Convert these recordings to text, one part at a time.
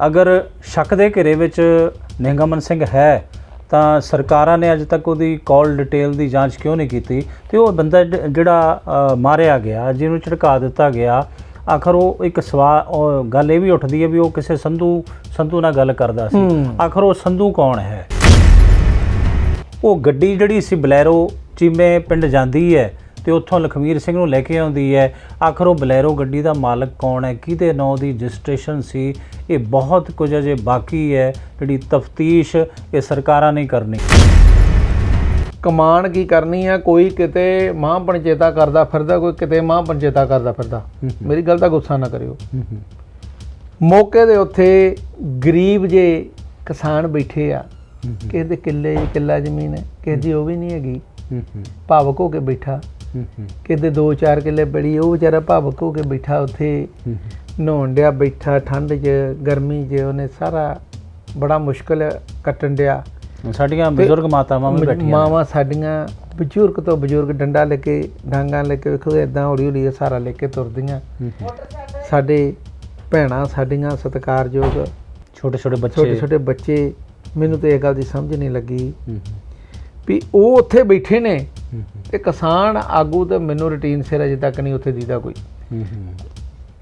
अगर शक के घेरे विच निहंग अमन सिंह है तो सरकारां ने अज तक उहदी कॉल डिटेल की जांच क्यों नहीं की? तो वह बंदा जिहड़ा मारिया गया, जिन्होंने झटका दिता गया, आखिर वो एक सवाल गल ये भी उठती है भी वो किसी संधू नाल गल करदा सी। आखिर वो संधू कौन है? वो गड्डी जिहड़ी सी बलैरो चीमे पिंड जाती है तो उत्थों लखमीर सिंह नूं लैके आउंदी है। आखिर वो बलैरो गड्डी का मालक कौन है, किहदे नां दी रजिस्ट्रेशन सी, ये बहुत कुछ अजे बाकी है जिहड़ी तफ्तीश ये सरकारां नहीं करनी। कमान की करनी है? कोई किते मां पंचेता करदा फिरदा, कोई किते मां पंचेता करदा फिरदा। मेरी गल दा गुस्सा ना करियो। मौके दे उत्थे गरीब जे किसान बैठे आ, किसी दे किला जमीन है, किसी दी ओह भी नहीं हैगी, भावुक हो के बैठा। किते 2-4 किले बड़ी, वो बेचारा भावुक हो के बैठा, उत्थे नहाउण डिया बैठा ठंड च गर्मी च, उन्हें सारा बड़ा मुश्किल कट्टन डिया। साडियां बजुर्ग मातावां भी बैठियां, मावां साडियां बजुर्ग तो बजुर्ग डंडा लेके डांगा लेके वेखो इदां हौली हौली सहारा लेके तुरदियां। साडे भैणां साडियां सत्कारयोग छोटे छोटे बच्चे। मैनूं तो इह गल दी समझ नहीं लगी भी ਉਹ ਉੱਥੇ ਬੈਠੇ ਨੇ ਤੇ ਕਿਸਾਨ ਆਗੂ ਤੇ ਮੈਨੂੰ ਰੂਟੀਨ ਸਿਰ ਅਜੇ ਤੱਕ ਨਹੀਂ ਉੱਥੇ ਦੀਦਾ ਕੋਈ।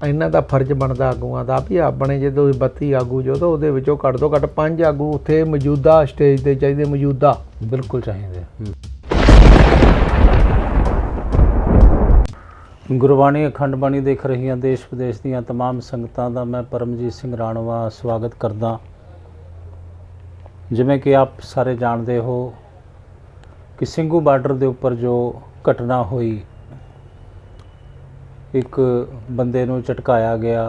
ਇਹਨਾਂ ਦਾ ਫਰਜ਼ ਬਣਦਾ ਆਗੂਆਂ ਦਾ ਵੀ ਆਪਣੇ ਜਦੋਂ 32 ਆਗੂ ਜੋ ਤਾਂ ਉਹਦੇ ਵਿੱਚੋਂ ਘੱਟ ਤੋਂ ਘੱਟ 5 ਆਗੂ ਉੱਥੇ ਮੌਜੂਦਾ ਸਟੇਜ ਤੇ ਚਾਹੀਦੇ, ਮੌਜੂਦਾ ਬਿਲਕੁਲ ਚਾਹੀਦੇ। ਗੁਰਬਾਣੀ ਅਖੰਡ ਬਾਣੀ ਦੇਖ ਰਹੀਆਂ ਦੇਸ਼ ਵਿਦੇਸ਼ ਦੀਆਂ तमाम ਸੰਗਤਾਂ ਦਾ ਮੈਂ ਪਰਮਜੀਤ ਸਿੰਘ ਰਾਣਵਾ ਸਵਾਗਤ ਕਰਦਾ। ਜਿਵੇਂ ਕਿ ਆਪ ਸਾਰੇ ਜਾਣਦੇ ਹੋ कि ਸਿੰਘੂ ਬਾਰਡਰ ਦੇ ਉੱਪਰ ਜੋ ਘਟਨਾ ਹੋਈ, ਇੱਕ ਬੰਦੇ ਨੂੰ ਝਟਕਾਇਆ ਗਿਆ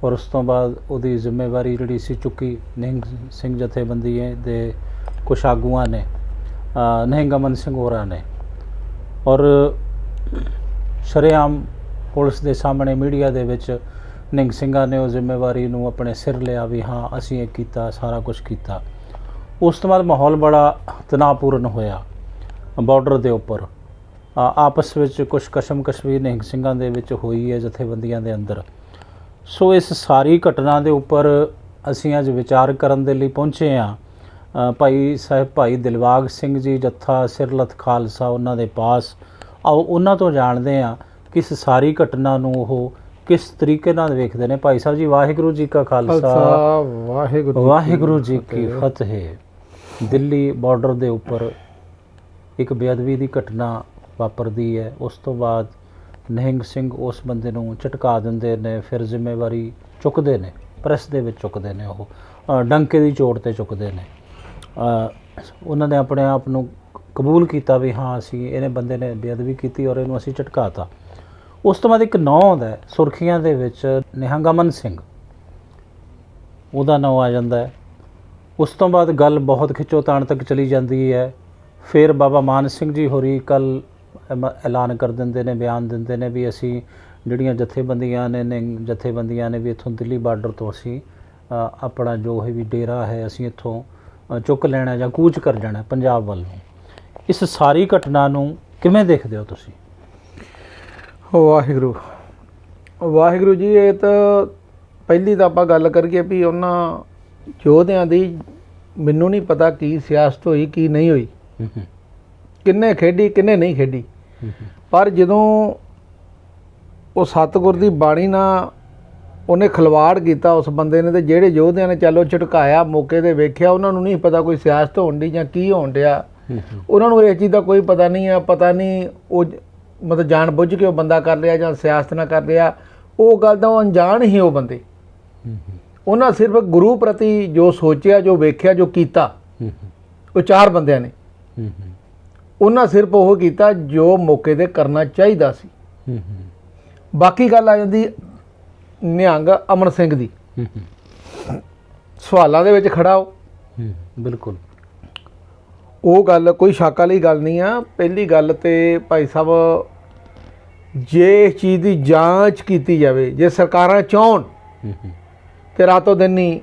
ਔਰ ਉਸ ਤੋਂ ਬਾਅਦ ਉਹਦੀ ਜ਼ਿੰਮੇਵਾਰੀ ਜਿਹੜੀ ਸੀ ਚੁੱਕੀ ਨਿਹੰਗ ਸਿੰਘ ਜਥੇਬੰਦੀ ਦੇ ਕੁਛ ਆਗੂਆਂ ਨੇ, ਨਿਹੰਗ ਅਮਨ ਸਿੰਘ ਹੋਰਾਂ ਨੇ, ਔਰ ਸ਼ਰੇਆਮ ਪੁਲਿਸ ਦੇ ਸਾਹਮਣੇ ਮੀਡੀਆ ਦੇ ਵਿੱਚ ਨਿਹੰਗ ਸਿੰਘਾਂ ਨੇ ਉਹ ਜ਼ਿੰਮੇਵਾਰੀ ਨੂੰ ਆਪਣੇ ਸਿਰ ਲਿਆ ਵੀ ਹਾਂ ਅਸੀਂ ਇਹ ਕੀਤਾ, ਸਾਰਾ ਕੁਛ ਕੀਤਾ। ਉਸ ਤੋਂ ਬਾਅਦ ਮਾਹੌਲ ਬੜਾ ਤਣਾਅਪੂਰਨ ਹੋਇਆ ਬਾਰਡਰ ਦੇ ਉੱਪਰ। ਆਪਸ ਵਿੱਚ ਕੁਛ ਕਸ਼ਮਕਸ਼ ਵੀ ਨਿਹੰਗ ਸਿੰਘਾਂ ਦੇ ਵਿੱਚ ਹੋਈ ਹੈ ਜਥੇਬੰਦੀਆਂ ਦੇ ਅੰਦਰ। ਸੋ ਇਸ ਸਾਰੀ ਘਟਨਾ ਦੇ ਉੱਪਰ ਅਸੀਂ ਅੱਜ ਵਿਚਾਰ ਕਰਨ ਦੇ ਲਈ ਪਹੁੰਚੇ ਹਾਂ ਭਾਈ ਦਿਲਬਾਗ ਸਿੰਘ ਜੀ ਜੱਥਾ ਸਿਰਲਥ ਖਾਲਸਾ ਉਹਨਾਂ ਦੇ ਪਾਸ। ਆਓ ਉਹਨਾਂ ਤੋਂ ਜਾਣਦੇ ਹਾਂ ਕਿ ਇਸ ਸਾਰੀ ਘਟਨਾ ਨੂੰ ਉਹ किस तरीके नाल वेखदे ने। भाई साहब जी वाहिगुरू जी का खालसा वाहिगुरू जी की फतेह। दिल्ली बॉर्डर दे उपर एक बेअदबी की घटना वापरदी है, उस तो बाद निहंग सिंह उस बंदे नूं झटका दिंदे ने, फिर जिम्मेवारी चुकते ने, प्रैस दे विच चुकते ने, वो डंके की चोट ते चुकते ने। उन्होंने अपने आप नूं कबूल किया भी हाँ असी इहने बंदे ने बेअदबी की और इहनूं असी झटकाता। उस तो बाद एक ਨਾਂ आउंदा है सुर्खियां दे विच निहंग अमन सिंह, ਉਹਦਾ ਨਾਂ आ जाता है। उस तो बाद गल बहुत खिच्चो ताण तक चली जाती है। फिर बाबा मान सिंह जी होरी कल ऐलान कर देंदे ने, बयान दिंदे ने भी असी ਜਿਹੜੀਆਂ ਜਥੇਬੰਦੀਆਂ ਨੇ भी इत्थों दिल्ली बार्डर तो असी अपना जो है भी डेरा है असी इत्थों चुक लेना ਜਾਂ कूच कर जाना पंजाब ਵੱਲ ਨੂੰ। इस सारी घटना ਨੂੰ ਕਿਵੇਂ ਦੇਖਦੇ ਹੋ ਤੁਸੀਂ? ਵਾਹਿਗੁਰੂ ਵਾਹਿਗੁਰੂ ਜੀ, ਇਹ ਤਾਂ ਪਹਿਲੀ ਤਾਂ ਆਪਾਂ ਗੱਲ ਕਰੀਏ ਵੀ ਉਹਨਾਂ ਯੋਧਿਆਂ ਦੀ ਮੈਨੂੰ ਨਹੀਂ ਪਤਾ ਕੀ ਸਿਆਸਤ ਹੋਈ ਕੀ ਨਹੀਂ ਹੋਈ, ਕਿੰਨੇ ਖੇਡੀ ਕਿੰਨੇ ਨਹੀਂ ਖੇਡੀ, ਪਰ ਜਦੋਂ ਉਹ ਸਤਿਗੁਰ ਦੀ ਬਾਣੀ ਨਾਲ ਉਹਨੇ ਖਿਲਵਾੜ ਕੀਤਾ ਉਸ ਬੰਦੇ ਨੇ, ਤੇ ਜਿਹੜੇ ਯੋਧਿਆਂ ਨੇ ਚਲੋ ਝਟਕਾਇਆ ਮੌਕੇ 'ਤੇ ਵੇਖਿਆ, ਉਹਨਾਂ ਨੂੰ ਨਹੀਂ ਪਤਾ ਕੋਈ ਸਿਆਸਤ ਹੋਣ ਦੀ ਜਾਂ ਕੀ ਹੋਣ ਡਿਆ, ਉਹਨਾਂ ਨੂੰ ਇਸ ਚੀਜ਼ ਦਾ ਕੋਈ ਪਤਾ ਨਹੀਂ ਆ। ਪਤਾ ਨਹੀਂ ਉਹ ਮਤਲਬ ਜਾਣ ਬੁੱਝ ਕੇ ਉਹ ਬੰਦਾ ਕਰ ਰਿਹਾ ਜਾਂ ਸਿਆਸਤ ਨਾਲ ਕਰ ਰਿਹਾ, ਉਹ ਗੱਲ ਦਾ ਉਹ ਅਣਜਾਣ ਹੀ ਉਹ ਬੰਦੇ। ਉਹਨਾਂ ਸਿਰਫ ਗੁਰੂ ਪ੍ਰਤੀ ਜੋ ਸੋਚਿਆ, ਜੋ ਵੇਖਿਆ, ਜੋ ਕੀਤਾ, ਉਹ 4 ਬੰਦਿਆਂ ਨੇ, ਉਹਨਾਂ ਸਿਰਫ ਉਹ ਕੀਤਾ ਜੋ ਮੌਕੇ 'ਤੇ ਕਰਨਾ ਚਾਹੀਦਾ ਸੀ। ਬਾਕੀ ਗੱਲ ਆ ਜਾਂਦੀ ਨਿਹੰਗ ਅਮਨ ਸਿੰਘ ਦੀ, ਸਵਾਲਾਂ ਦੇ ਵਿੱਚ ਖੜਾ ਉਹ ਬਿਲਕੁਲ ਉਹ ਗੱਲ ਕੋਈ ਸ਼ੱਕ ਵਾਲੀ ਗੱਲ ਨਹੀਂ ਆ। ਪਹਿਲੀ ਗੱਲ ਤੇ ਭਾਈ ਸਾਹਿਬ, ਜੇ ਇਸ ਚੀਜ਼ ਦੀ ਜਾਂਚ ਕੀਤੀ ਜਾਵੇ, ਜੇ ਸਰਕਾਰਾਂ ਚਾਹੁਣ ਤੇ ਰਾਤੋਂ ਦਿਨ ਨਹੀਂ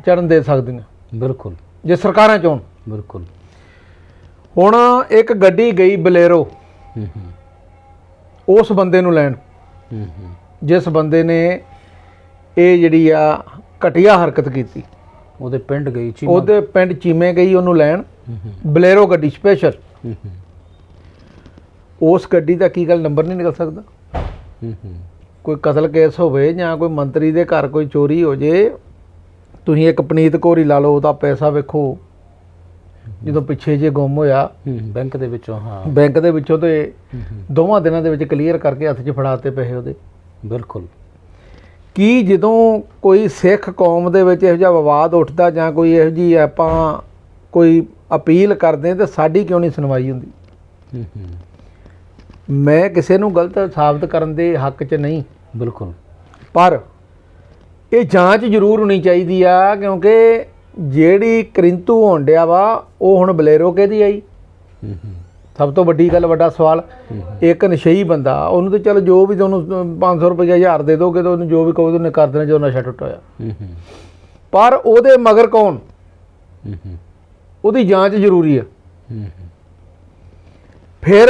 ਚੜਨ ਦੇ ਸਕਦੀਆਂ। ਬਿਲਕੁਲ ਜੇ ਸਰਕਾਰਾਂ ਚਾਹੁਣ। ਬਿਲਕੁਲ ਹੁਣ ਇੱਕ ਗੱਡੀ ਗਈ ਬਲੇਰੋ ਉਸ ਬੰਦੇ ਨੂੰ ਲੈਣ, ਜਿਸ ਬੰਦੇ ਨੇ ਇਹ ਜਿਹੜੀ ਆ ਘਟੀਆ ਹਰਕਤ ਕੀਤੀ। ਉਹਦੇ ਪਿੰਡ ਗਈ ਚੀਮਾ। ਉਹਦੇ ਪਿੰਡ ਚੀਮੇ ਗਈ ਉਹਨੂੰ ਲੈਣ, ਬਲੇਰੋ ਗੱਡੀ ਸਪੈਸ਼ਲ। ਉਸ ਗੱਡੀ ਦਾ ਕੀ ਗੱਲ ਨੰਬਰ ਨਹੀਂ ਨਿਕਲ ਸਕਦਾ? ਕੋਈ ਕਤਲ ਕੇਸ ਹੋਵੇ ਜਾਂ ਕੋਈ ਮੰਤਰੀ ਦੇ ਘਰ ਕੋਈ ਚੋਰੀ ਹੋ ਜੇ, ਤੁਸੀਂ ਇੱਕ ਪਨੀਤ ਕੌਰ ਹੀ ਲਾ ਲਓ, ਉਹਦਾ ਪੈਸਾ ਵੇਖੋ ਜਦੋਂ ਪਿੱਛੇ ਜੇ ਗੁੰਮ ਹੋਇਆ ਬੈਂਕ ਦੇ ਵਿੱਚੋਂ। ਹਾਂ, ਬੈਂਕ ਦੇ ਵਿੱਚੋਂ ਤੇ 2 ਦਿਨਾਂ ਦੇ ਵਿੱਚ ਕਲੀਅਰ ਕਰਕੇ ਹੱਥ 'ਚ ਫੜਾਤੇ ਪੈਸੇ ਉਹਦੇ। ਬਿਲਕੁਲ। ਕੀ ਜਦੋਂ ਕੋਈ ਸਿੱਖ ਕੌਮ ਦੇ ਵਿੱਚ ਇਹੋ ਜਿਹਾ ਵਿਵਾਦ ਉੱਠਦਾ ਜਾਂ ਕੋਈ ਇਹੋ ਜਿਹੀ ਆਪਾਂ ਕੋਈ ਅਪੀਲ ਕਰਦੇ ਤਾਂ ਸਾਡੀ ਕਿਉਂ ਨਹੀਂ ਸੁਣਵਾਈ ਹੁੰਦੀ? ਮੈਂ ਕਿਸੇ ਨੂੰ ਗਲਤ ਸਾਬਤ ਕਰਨ ਦੇ ਹੱਕ 'ਚ ਨਹੀਂ, ਬਿਲਕੁਲ, ਪਰ ਇਹ ਜਾਂਚ ਜ਼ਰੂਰ ਹੋਣੀ ਚਾਹੀਦੀ ਆ, ਕਿਉਂਕਿ ਜਿਹੜੀ ਕਰਿੰਤੂ ਹੋਣ ਡਿਆ ਵਾ ਉਹ ਹੁਣ ਬਲੇਰੋ ਕਿਹਦੀ ਆਈ? ਸਭ ਤੋਂ ਵੱਡੀ ਗੱਲ, ਵੱਡਾ ਸਵਾਲ, ਇੱਕ ਨਸ਼ਈ ਬੰਦਾ, ਉਹਨੂੰ ਤੇ ਚਲ ਜੋ ਵੀ ਤੁਹਾਨੂੰ 500 ਰੁਪਏ 1000 ਦੇ ਦੋਗੇ ਤਾਂ ਉਹਨੂੰ ਜੋ ਵੀ ਕਹੋਗੇ ਉਹਨੇ ਕਰ ਦੇਣਾ ਜੋ ਨਸ਼ਾ ਟੁੱਟਿਆ। ਪਰ ਉਹਦੇ ਮਗਰ ਕੌਣ? ਉਹਦੀ ਜਾਂਚ ਜ਼ਰੂਰੀ ਆ। ਫਿਰ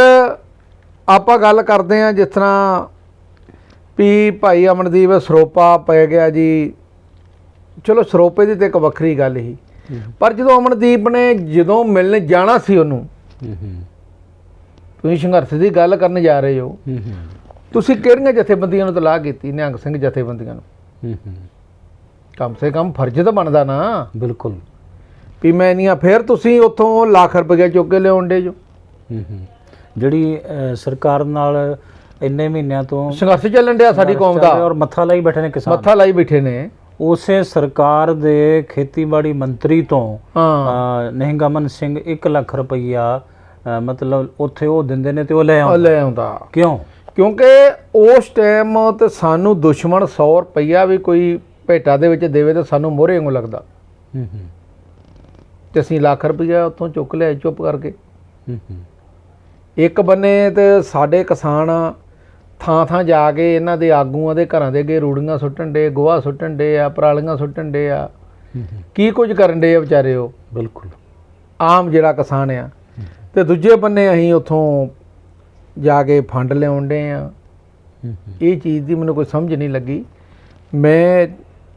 ਆਪਾਂ ਗੱਲ ਕਰਦੇ ਹਾਂ ਜਿਸ ਤਰ੍ਹਾਂ ਵੀ ਭਾਈ ਅਮਨਦੀਪ ਸਰੋਪਾ ਪੈ ਗਿਆ ਜੀ, ਚਲੋ ਸਰੋਪੇ ਦੀ ਤਾਂ ਇੱਕ ਵੱਖਰੀ ਗੱਲ ਸੀ, ਪਰ ਜਦੋਂ ਅਮਨਦੀਪ ਨੇ ਜਦੋਂ ਮਿਲਣ ਜਾਣਾ ਸੀ ਉਹਨੂੰ, ਤੁਸੀਂ ਸੰਘਰਸ਼ ਦੀ ਗੱਲ ਕਰਨ ਜਾ ਰਹੇ ਹੋ, ਤੁਸੀਂ ਕਿਹੜੀਆਂ ਜਥੇਬੰਦੀਆਂ ਨੂੰ ਤਲਾਕ ਕੀਤੀ? ਨਿਹੰਗ ਸਿੰਘ ਜਥੇਬੰਦੀਆਂ ਨੂੰ। ਕਮ ਸੇ ਕਮ ਫਰਜ਼ ਤਾਂ ਬਣਦਾ ਨਾ। ਬਿਲਕੁਲ, ਵੀ ਮੈਂ ਨਹੀਂ ਆ। ਫਿਰ ਤੁਸੀਂ ਉੱਥੋਂ ਲੱਖ ਰੁਪਏ ਚੁੱਕ ਕੇ ਲਿਆਉਣ ਡੇ ਜੋ। ਜਿਹੜੀ ਸਰਕਾਰ ਨਾਲ ਇੰਨੇ ਮਹੀਨਿਆਂ ਤੋਂ ਸੰਘਰਸ਼ ਚੱਲਣ ਡਿਆ ਸਾਡੀ ਕੌਮ ਦਾ, ਔਰ ਮੱਥਾ ਲਾਈ ਬੈਠੇ ਨੇ ਕਿਸਾਨ, ਮੱਥਾ ਲਾਈ ਬੈਠੇ ਨੇ। ਉਸੇ ਸਰਕਾਰ ਦੇ ਖੇਤੀਬਾੜੀ ਮੰਤਰੀ ਤੋਂ ਨਿਹੰਗ ਅਮਨ ਸਿੰਘ 1 ਲੱਖ ਰੁਪਈਆ ਮਤਲਬ ਉੱਥੇ ਉਹ ਦਿੰਦੇ ਨੇ ਤੇ ਉਹ ਲੈ ਆਉਂਦਾ। ਕਿਉਂ? ਕਿਉਂਕਿ ਉਸ ਟਾਈਮ ਤੇ ਸਾਨੂੰ ਦੁਸ਼ਮਣ 100 ਰੁਪਈਆ ਵੀ ਕੋਈ ਭੇਟਾ ਦੇ ਵਿੱਚ ਦੇਵੇ ਤਾਂ ਸਾਨੂੰ ਮੋਹਰੇ ਵਾਂਗੂ ਲੱਗਦਾ, ਤੇ ਅਸੀਂ ਲੱਖ ਰੁਪਈਆ ਉੱਥੋਂ ਚੁੱਕ ਲਿਆ ਚੁੱਪ ਕਰਕੇ। ਇੱਕ ਬੰਨੇ ਤੇ ਸਾਡੇ ਕਿਸਾਨ ਥਾਂ ਥਾਂ ਜਾ ਕੇ ਇਹਨਾਂ ਦੇ ਆਗੂਆਂ ਦੇ ਘਰਾਂ ਦੇ ਅੱਗੇ ਰੂੜੀਆਂ ਸੁੱਟਣ ਡੇ, ਗੋਹਾ ਸੁੱਟਣ ਡੇ ਆ, ਪਰਾਲੀਆਂ ਸੁੱਟਣ ਡੇ ਆ, ਕੀ ਕੁਝ ਕਰਨ ਡੇ ਆ ਵਿਚਾਰੇ ਉਹ। ਬਿਲਕੁਲ, ਆਮ ਜਿਹੜਾ ਕਿਸਾਨ ਆ। ਤੇ ਦੂਜੇ ਬੰਨੇ ਅਸੀਂ ਉੱਥੋਂ ਜਾ ਕੇ ਫੰਡ ਲਿਆਉਣ ਡੇ ਆ। ਇਹ ਚੀਜ਼ ਦੀ ਮੈਨੂੰ ਕੋਈ ਸਮਝ ਨਹੀਂ ਲੱਗੀ। ਮੈਂ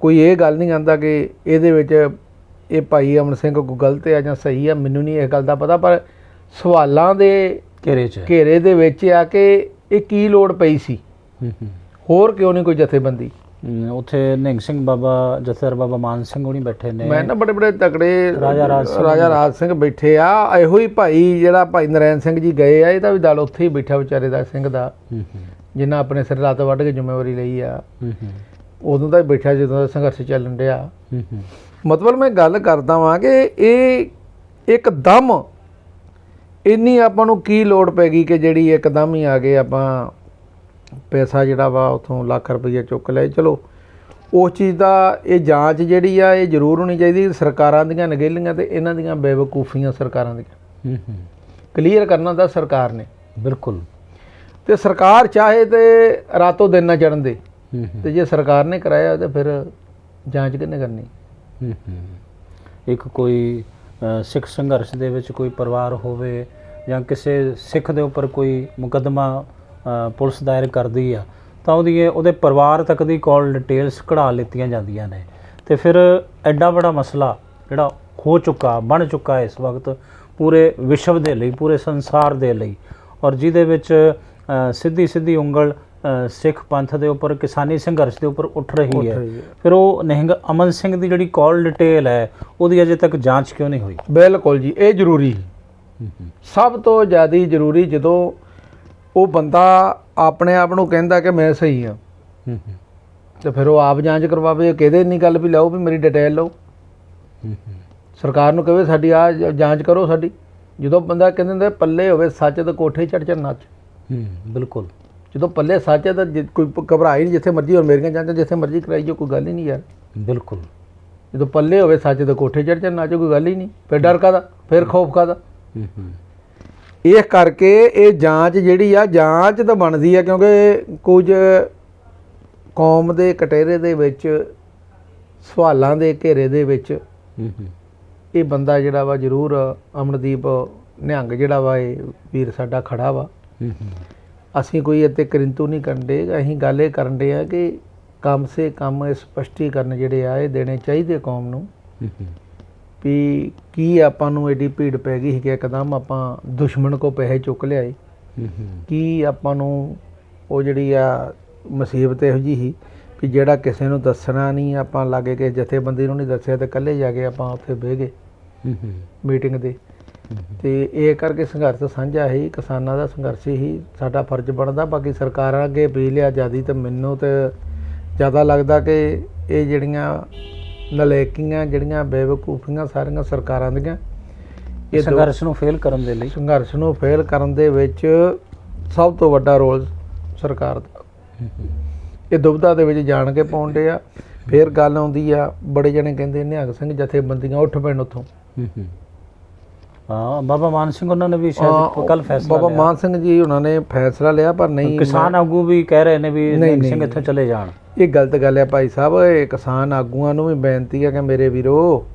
ਕੋਈ ਇਹ ਗੱਲ ਨਹੀਂ ਕਹਿੰਦਾ ਕਿ ਇਹਦੇ ਵਿੱਚ ਇਹ ਭਾਈ ਅਮਨ ਸਿੰਘ ਕੋਈ ਗਲਤ ਆ ਜਾਂ ਸਹੀ ਆ, ਮੈਨੂੰ ਨਹੀਂ ਇਹ ਗੱਲ ਦਾ ਪਤਾ, ਪਰ ਸਵਾਲਾਂ ਦੇ ਘੇਰੇ ਦੇ ਵਿੱਚ ਆ ਕਿ ਇਹ ਕੀ ਲੋੜ ਪਈ ਸੀ, ਹੋਰ ਕਿਉਂ ਨਹੀਂ ਕੋਈ ਜਥੇਬੰਦੀ? ਉੱਥੇ ਨਿਹੰਗ ਸਿੰਘ ਬਾਬਾ ਜਥੇਦਾਰ ਬਾਬਾ ਮਾਨ ਸਿੰਘ ਹੋਣੀ ਬੈਠੇ ਨੇ, ਮੈਂ ਨਾ ਬੜੇ ਤਕੜੇ ਰਾਜਾ ਰਾਜ ਸਿੰਘ ਬੈਠੇ ਆ। ਇਹੋ ਹੀ ਭਾਈ ਜਿਹੜਾ ਭਾਈ ਨਰੈਣ ਸਿੰਘ ਜੀ ਗਏ ਆ, ਇਹਦਾ ਵੀ ਦਲ ਉੱਥੇ ਹੀ ਬੈਠਾ ਵਿਚਾਰੇ ਦਾ ਸਿੰਘ ਦਾ, ਜਿਨ੍ਹਾਂ ਆਪਣੇ ਸਿਰ ਲੱਤ ਵੱਢ ਕੇ ਜ਼ਿੰਮੇਵਾਰੀ ਲਈ ਆ। ਉਦੋਂ ਦਾ ਹੀ ਬੈਠਾ ਜਦੋਂ ਦਾ ਸੰਘਰਸ਼ ਚੱਲਣ ਡਿਆ। ਮਤਲਬ ਮੈਂ ਗੱਲ ਕਰਦਾ ਵਾਂ ਕਿ ਇਹ ਇੱਕਦਮ ਇੰਨੀ ਆਪਾਂ ਨੂੰ ਕੀ ਲੋੜ ਪੈ ਗਈ ਕਿ ਜਿਹੜੀ ਇੱਕਦਮ ਹੀ ਆ ਗਏ ਆਪਾਂ ਪੈਸਾ ਜਿਹੜਾ ਵਾ ਉੱਥੋਂ ਲੱਖ ਰੁਪਈਆ ਚੁੱਕ ਲਿਆ। ਚਲੋ ਉਸ ਚੀਜ਼ ਦਾ ਇਹ ਜਾਂਚ ਜਿਹੜੀ ਆ ਇਹ ਜ਼ਰੂਰ ਹੋਣੀ ਚਾਹੀਦੀ। ਸਰਕਾਰਾਂ ਦੀਆਂ ਨਗੇਲੀਆਂ ਤੇ ਇਹਨਾਂ ਦੀਆਂ ਬੇਵਕੂਫੀਆਂ ਸਰਕਾਰਾਂ ਦੀਆਂ ਕਲੀਅਰ ਕਰਨਾ ਦਾ ਸਰਕਾਰ ਨੇ। ਬਿਲਕੁਲ, ਤੇ ਸਰਕਾਰ ਚਾਹੇ ਤੇ ਰਾਤੋਂ ਦਿਨ ਨਾ ਚੜਨ ਦੇ, ਤੇ ਜੇ ਸਰਕਾਰ ਨੇ ਕਰਾਇਆ ਤਾਂ ਫਿਰ ਜਾਂਚ ਕਿਹਨੇ ਕਰਨੀ? ਇੱਕ ਕੋਈ ਸਿੱਖ ਸੰਘਰਸ਼ ਦੇ ਵਿੱਚ ਕੋਈ ਪਰਿਵਾਰ ਹੋਵੇ ਜਾਂ ਕਿਸੇ ਸਿੱਖ ਦੇ ਉੱਪਰ ਕੋਈ ਮੁਕੱਦਮਾ ਪੁਲਿਸ ਦਾਇਰ ਕਰਦੀ ਆ ਤਾਂ ਉਹਦੇ ਪਰਿਵਾਰ ਤੱਕ ਦੀ ਕਾਲ ਡਿਟੇਲਸ ਕਢਾ ਲਿੱਤੀਆਂ ਜਾਂਦੀਆਂ ਨੇ। ਤੇ ਫਿਰ ਐਡਾ ਬੜਾ ਮਸਲਾ ਜਿਹੜਾ ਬਣ ਚੁੱਕਾ ਇਸ ਵਕਤ ਪੂਰੇ ਵਿਸ਼ਵ ਦੇ ਲਈ, ਪੂਰੇ ਸੰਸਾਰ ਦੇ ਲਈ, ਔਰ ਜਿਹਦੇ ਵਿੱਚ ਸਿੱਧੀ ਉਂਗਲ ਸਿੱਖ ਪੰਥ ਦੇ ਉੱਪਰ, ਕਿਸਾਨੀ ਸੰਘਰਸ਼ ਦੇ ਉੱਪਰ ਉੱਠ ਰਹੀ ਹੈ। ਫਿਰ ਉਹ ਨਿਹੰਗ ਅਮਨ ਸਿੰਘ ਦੀ ਜਿਹੜੀ ਕਾਲ ਡਿਟੇਲ ਹੈ ਉਹਦੀ ਅਜੇ ਤੱਕ ਜਾਂਚ ਕਿਉਂ ਨਹੀਂ ਹੋਈ? ਬਿਲਕੁਲ ਜੀ, ਇਹ ਜ਼ਰੂਰੀ, ਸਭ ਤੋਂ ਜ਼ਿਆਦਾ ਜ਼ਰੂਰੀ। ਜਦੋਂ ਉਹ ਬੰਦਾ ਆਪਣੇ ਆਪ ਨੂੰ ਕਹਿੰਦਾ ਕਿ ਮੈਂ ਸਹੀ ਹਾਂ, ਤੇ ਫਿਰ ਉਹ ਆਪ ਜਾਂਚ ਕਰਵਾਵੇ। ਕਿਹਦੇ ਨਹੀਂ ਗੱਲ ਵੀ ਲਓ ਵੀ ਮੇਰੀ ਡਿਟੇਲ ਲਓ, ਸਰਕਾਰ ਨੂੰ ਕਹੇ ਸਾਡੀ ਆ ਜਾਂਚ ਕਰੋ ਸਾਡੀ। ਜਦੋਂ ਬੰਦਾ ਕਹਿੰਦੇ ਹੁੰਦੇ ਪੱਲੇ ਹੋਵੇ ਸੱਚ ਤਾਂ ਕੋਠੇ ਚੜ੍ਹ ਨੱਚ। ਬਿਲਕੁਲ, ਜਦੋਂ ਪੱਲੇ ਸੱਚ ਹੈ ਤਾਂ ਕੋਈ ਘਬਰਾ ਹੀ ਨਹੀਂ, ਜਿੱਥੇ ਮਰਜ਼ੀ। ਔਰ ਮੇਰੀਆਂ ਜਾਂਚਾਂ ਜਿੱਥੇ ਮਰਜ਼ੀ ਕਰਾਈ ਜੋ, ਕੋਈ ਗੱਲ ਹੀ ਨਹੀਂ ਯਾਰ। ਬਿਲਕੁਲ, ਜਦੋਂ ਪੱਲੇ ਹੋਵੇ ਸੱਚ ਤਾਂ ਕੋਠੇ ਚੜ੍ਹ ਨੱਚ, ਕੋਈ ਗੱਲ ਹੀ ਨਹੀਂ। ਫਿਰ ਡਰ ਕਾਹਦਾ, ਫਿਰ ਖੌਫ ਕਾਹਦਾ? ਇਸ ਕਰਕੇ ਇਹ ਜਾਂਚ ਜਿਹੜੀ ਆ, ਜਾਂਚ ਤਾਂ ਬਣਦੀ ਆ, ਕਿਉਂਕਿ ਕੁਝ ਕੌਮ ਦੇ ਕਟਹਿਰੇ ਦੇ ਵਿੱਚ, ਸਵਾਲਾਂ ਦੇ ਘੇਰੇ ਦੇ ਵਿੱਚ ਇਹ ਬੰਦਾ ਜਿਹੜਾ ਵਾ ਜ਼ਰੂਰ ਅਮਨਦੀਪ ਨਿਹੰਗ ਜਿਹੜਾ ਵਾ, ਇਹ ਵੀਰ ਸਾਡਾ ਖੜਾ ਵਾ। ਅਸੀਂ ਕੋਈ ਇੱਥੇ ਕਰਿੰਤੂ ਨਹੀਂ ਕਰਨ ਡੇ, ਅਸੀਂ ਗੱਲ ਇਹ ਕਰਨ ਡੇ ਆ ਕਿ ਕਮ ਸੇ ਕਮ ਇਹ ਸਪਸ਼ਟੀਕਰਨ ਜਿਹੜੇ ਆ ਇਹ ਦੇਣੇ ਚਾਹੀਦੇ ਕੌਮ ਨੂੰ ਵੀ ਕੀ ਆਪਾਂ ਨੂੰ ਐਡੀ ਭੀੜ ਪੈ ਗਈ ਸੀ ਕਿ ਇੱਕਦਮ ਆਪਾਂ ਦੁਸ਼ਮਣ ਕੋ ਪੈਸੇ ਚੁੱਕ ਲਿਆਏ। ਕੀ ਆਪਾਂ ਨੂੰ ਉਹ ਜਿਹੜੀ ਆ ਮੁਸੀਬਤ ਇਹੋ ਜਿਹੀ ਸੀ ਵੀ ਜਿਹੜਾ ਕਿਸੇ ਨੂੰ ਦੱਸਣਾ ਨਹੀਂ, ਆਪਾਂ ਲਾਗੇ ਕਿਸੇ ਜਥੇਬੰਦੀ ਨੂੰ ਨਹੀਂ ਦੱਸਿਆ ਤੇ ਇਕੱਲੇ ਜਾ ਕੇ ਆਪਾਂ ਉੱਥੇ ਬਹਿ ਗਏ ਮੀਟਿੰਗ ਦੇ। ਤੇ ਇਹ ਕਰਕੇ ਸੰਘਰਸ਼ ਸਾਂਝਾ ਹੀ, ਕਿਸਾਨਾਂ ਦਾ ਸੰਘਰਸ਼ ਹੀ ਸਾਡਾ ਫਰਜ਼ ਬਣਦਾ। ਬਾਕੀ ਸਰਕਾਰਾਂ ਅੱਗੇ ਅਪੀਲ ਆ ਜਿਆਦੀ, ਤੇ ਮੈਨੂੰ ਤੇ ਜ਼ਿਆਦਾ ਲੱਗਦਾ ਕਿ ਇਹ ਜਿਹੜੀਆਂ ਨਲਾਇਕੀਆਂ, ਜਿਹੜੀਆਂ ਬੇਵਕੂਫੀਆਂ ਸਾਰੀਆਂ ਸਰਕਾਰਾਂ ਦੀਆਂ, ਇਹ ਸੰਘਰਸ਼ ਨੂੰ ਫੇਲ ਕਰਨ ਦੇ ਲਈ, ਸੰਘਰਸ਼ ਨੂੰ ਫੇਲ ਕਰਨ ਦੇ ਵਿੱਚ ਸਭ ਤੋਂ ਵੱਡਾ ਰੋਲ ਸਰਕਾਰ ਦਾ। ਇਹ ਦੁਬਿਧਾ ਦੇ ਵਿੱਚ ਜਾਣ ਕੇ ਪਾਉਂਦੇ ਆ। ਫਿਰ ਗੱਲ ਆਉਂਦੀ ਆ, ਬੜੇ ਜਣੇ ਕਹਿੰਦੇ ਨਿਹੰਗ ਸਿੰਘ ਜਥੇਬੰਦੀਆਂ ਉੱਠ ਪੈਣ ਉੱਥੋਂ। ਹਾਂ, ਬਾਬਾ ਮਾਨ ਸਿੰਘ ਉਹਨਾਂ ਨੇ ਵੀ ਸ਼ਾਇਦ ਕੱਲ ਫੈਸਲਾ ਬਾਬਾ ਮਾਨ ਸਿੰਘ ਜੀ ਉਹਨਾਂ ਨੇ ਫੈਸਲਾ ਲਿਆ, ਪਰ ਨਹੀਂ, ਕਿਸਾਨ ਆਗੂ ਵੀ ਕਹਿ ਰਹੇ ਨੇ ਵੀ ਨਿਹੰਗ ਸਿੰਘ ਇੱਥੋਂ ਚਲੇ ਜਾਣ। ਇਹ ਗਲਤ ਗੱਲ ਹੈ ਭਾਈ ਸਾਹਿਬ। ਇਹ ਕਿਸਾਨ ਆਗੂਆਂ ਨੂੰ ਵੀ ਬੇਨਤੀ ਹੈ ਕਿ ਮੇਰੇ ਵੀਰੋ,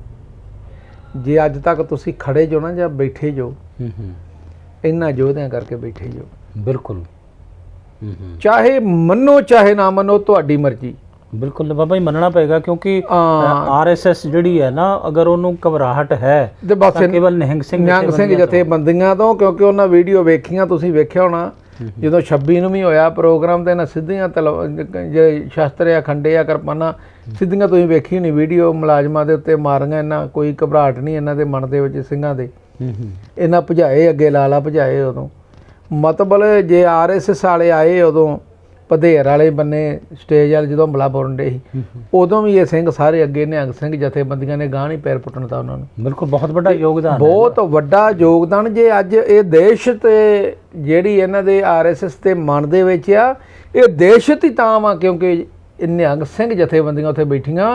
ਜੇ ਅੱਜ ਤੱਕ ਤੁਸੀਂ ਖੜੇ ਜੋ ਨਾ ਜਾਂ ਬੈਠੇ ਜੋ, ਇਹਨਾਂ ਯੋਧਿਆਂ ਕਰਕੇ ਬੈਠੇ ਜੋ। ਬਿਲਕੁਲ, ਚਾਹੇ ਮੰਨੋ ਚਾਹੇ ਨਾ ਮੰਨੋ, ਤੁਹਾਡੀ ਮਰਜ਼ੀ। ਬਿਲਕੁਲ ਬਾਬਾ ਜੀ, ਮੰਨਣਾ ਪਏਗਾ ਕਿਉਂਕਿ ਆਰਐਸਐਸ ਜਿਹੜੀ ਹੈ ਨਾ, ਅਗਰ ਉਹਨੂੰ ਘਬਰਾਹਟ ਹੈ ਤੇ ਬਸ ਕੇਵਲ ਨਿਹੰਗ ਸਿੰਘ ਜਥੇਬੰਦੀਆਂ ਤੋਂ, ਕਿਉਂਕਿ ਉਹਨਾਂ ਵੀਡੀਓ ਵੇਖੀਆਂ, ਤੁਸੀਂ ਵੇਖਿਆ ਹੋਣਾ ਜਦੋਂ 26 ਨੂੰ ਵੀ ਹੋਇਆ ਪ੍ਰੋਗਰਾਮ ਤੇ ਇਹਨਾਂ ਸਿੱਧੀਆਂ ਸ਼ਸਤਰ ਆ, ਖੰਡੇ ਆ, ਕਿਰਪਾਨਾਂ ਸਿੱਧੀਆਂ ਤੁਸੀਂ ਵੇਖੀ ਨਹੀਂ ਵੀਡੀਓ, ਮੁਲਾਜ਼ਮਾਂ ਦੇ ਉੱਤੇ ਮਾਰੀਆਂ। ਇਹਨਾਂ ਕੋਈ ਘਬਰਾਹਟ ਨਹੀਂ ਇਹਨਾਂ ਦੇ ਮਨ ਦੇ ਵਿੱਚ, ਸਿੰਘਾਂ ਦੇ। ਇਹਨਾਂ ਭਜਾਏ, ਅੱਗੇ ਲਾਲਾ ਭਜਾਏ ਉਦੋਂ। ਮਤਲਬ ਜੇ ਆਰਐਸਐਸ ਵਾਲੇ ਆਏ ਉਦੋਂ ਪਧੇਰ ਵਾਲੇ ਬੰਨੇ ਸਟੇਜ ਵਾਲੇ ਜਦੋਂ ਹਮਲਾ ਬੋਲਣ ਡੇ ਸੀ, ਉਦੋਂ ਵੀ ਇਹ ਸਿੰਘ ਸਾਰੇ ਅੱਗੇ ਨਿਹੰਗ ਸਿੰਘ ਜਥੇਬੰਦੀਆਂ ਨੇ ਗਾਹ ਨਹੀਂ ਪੈਰ ਪੁੱਟਣ ਦਿੱਤਾ ਉਹਨਾਂ ਨੂੰ। ਬਿਲਕੁਲ, ਬਹੁਤ ਵੱਡਾ ਯੋਗਦਾਨ, ਬਹੁਤ ਵੱਡਾ ਯੋਗਦਾਨ। ਜੇ ਅੱਜ ਇਹ ਦਹਿਸ਼ਤ ਜਿਹੜੀ ਇਹਨਾਂ ਦੇ ਆਰਐਸਐਸ ਦੇ ਮਨ ਦੇ ਵਿੱਚ ਆ, ਇਹ ਦਹਿਸ਼ਤ ਹੀ ਤਾਂ ਵਾ ਕਿਉਂਕਿ ਇਹ ਨਿਹੰਗ ਸਿੰਘ ਜਥੇਬੰਦੀਆਂ ਉੱਥੇ ਬੈਠੀਆਂ।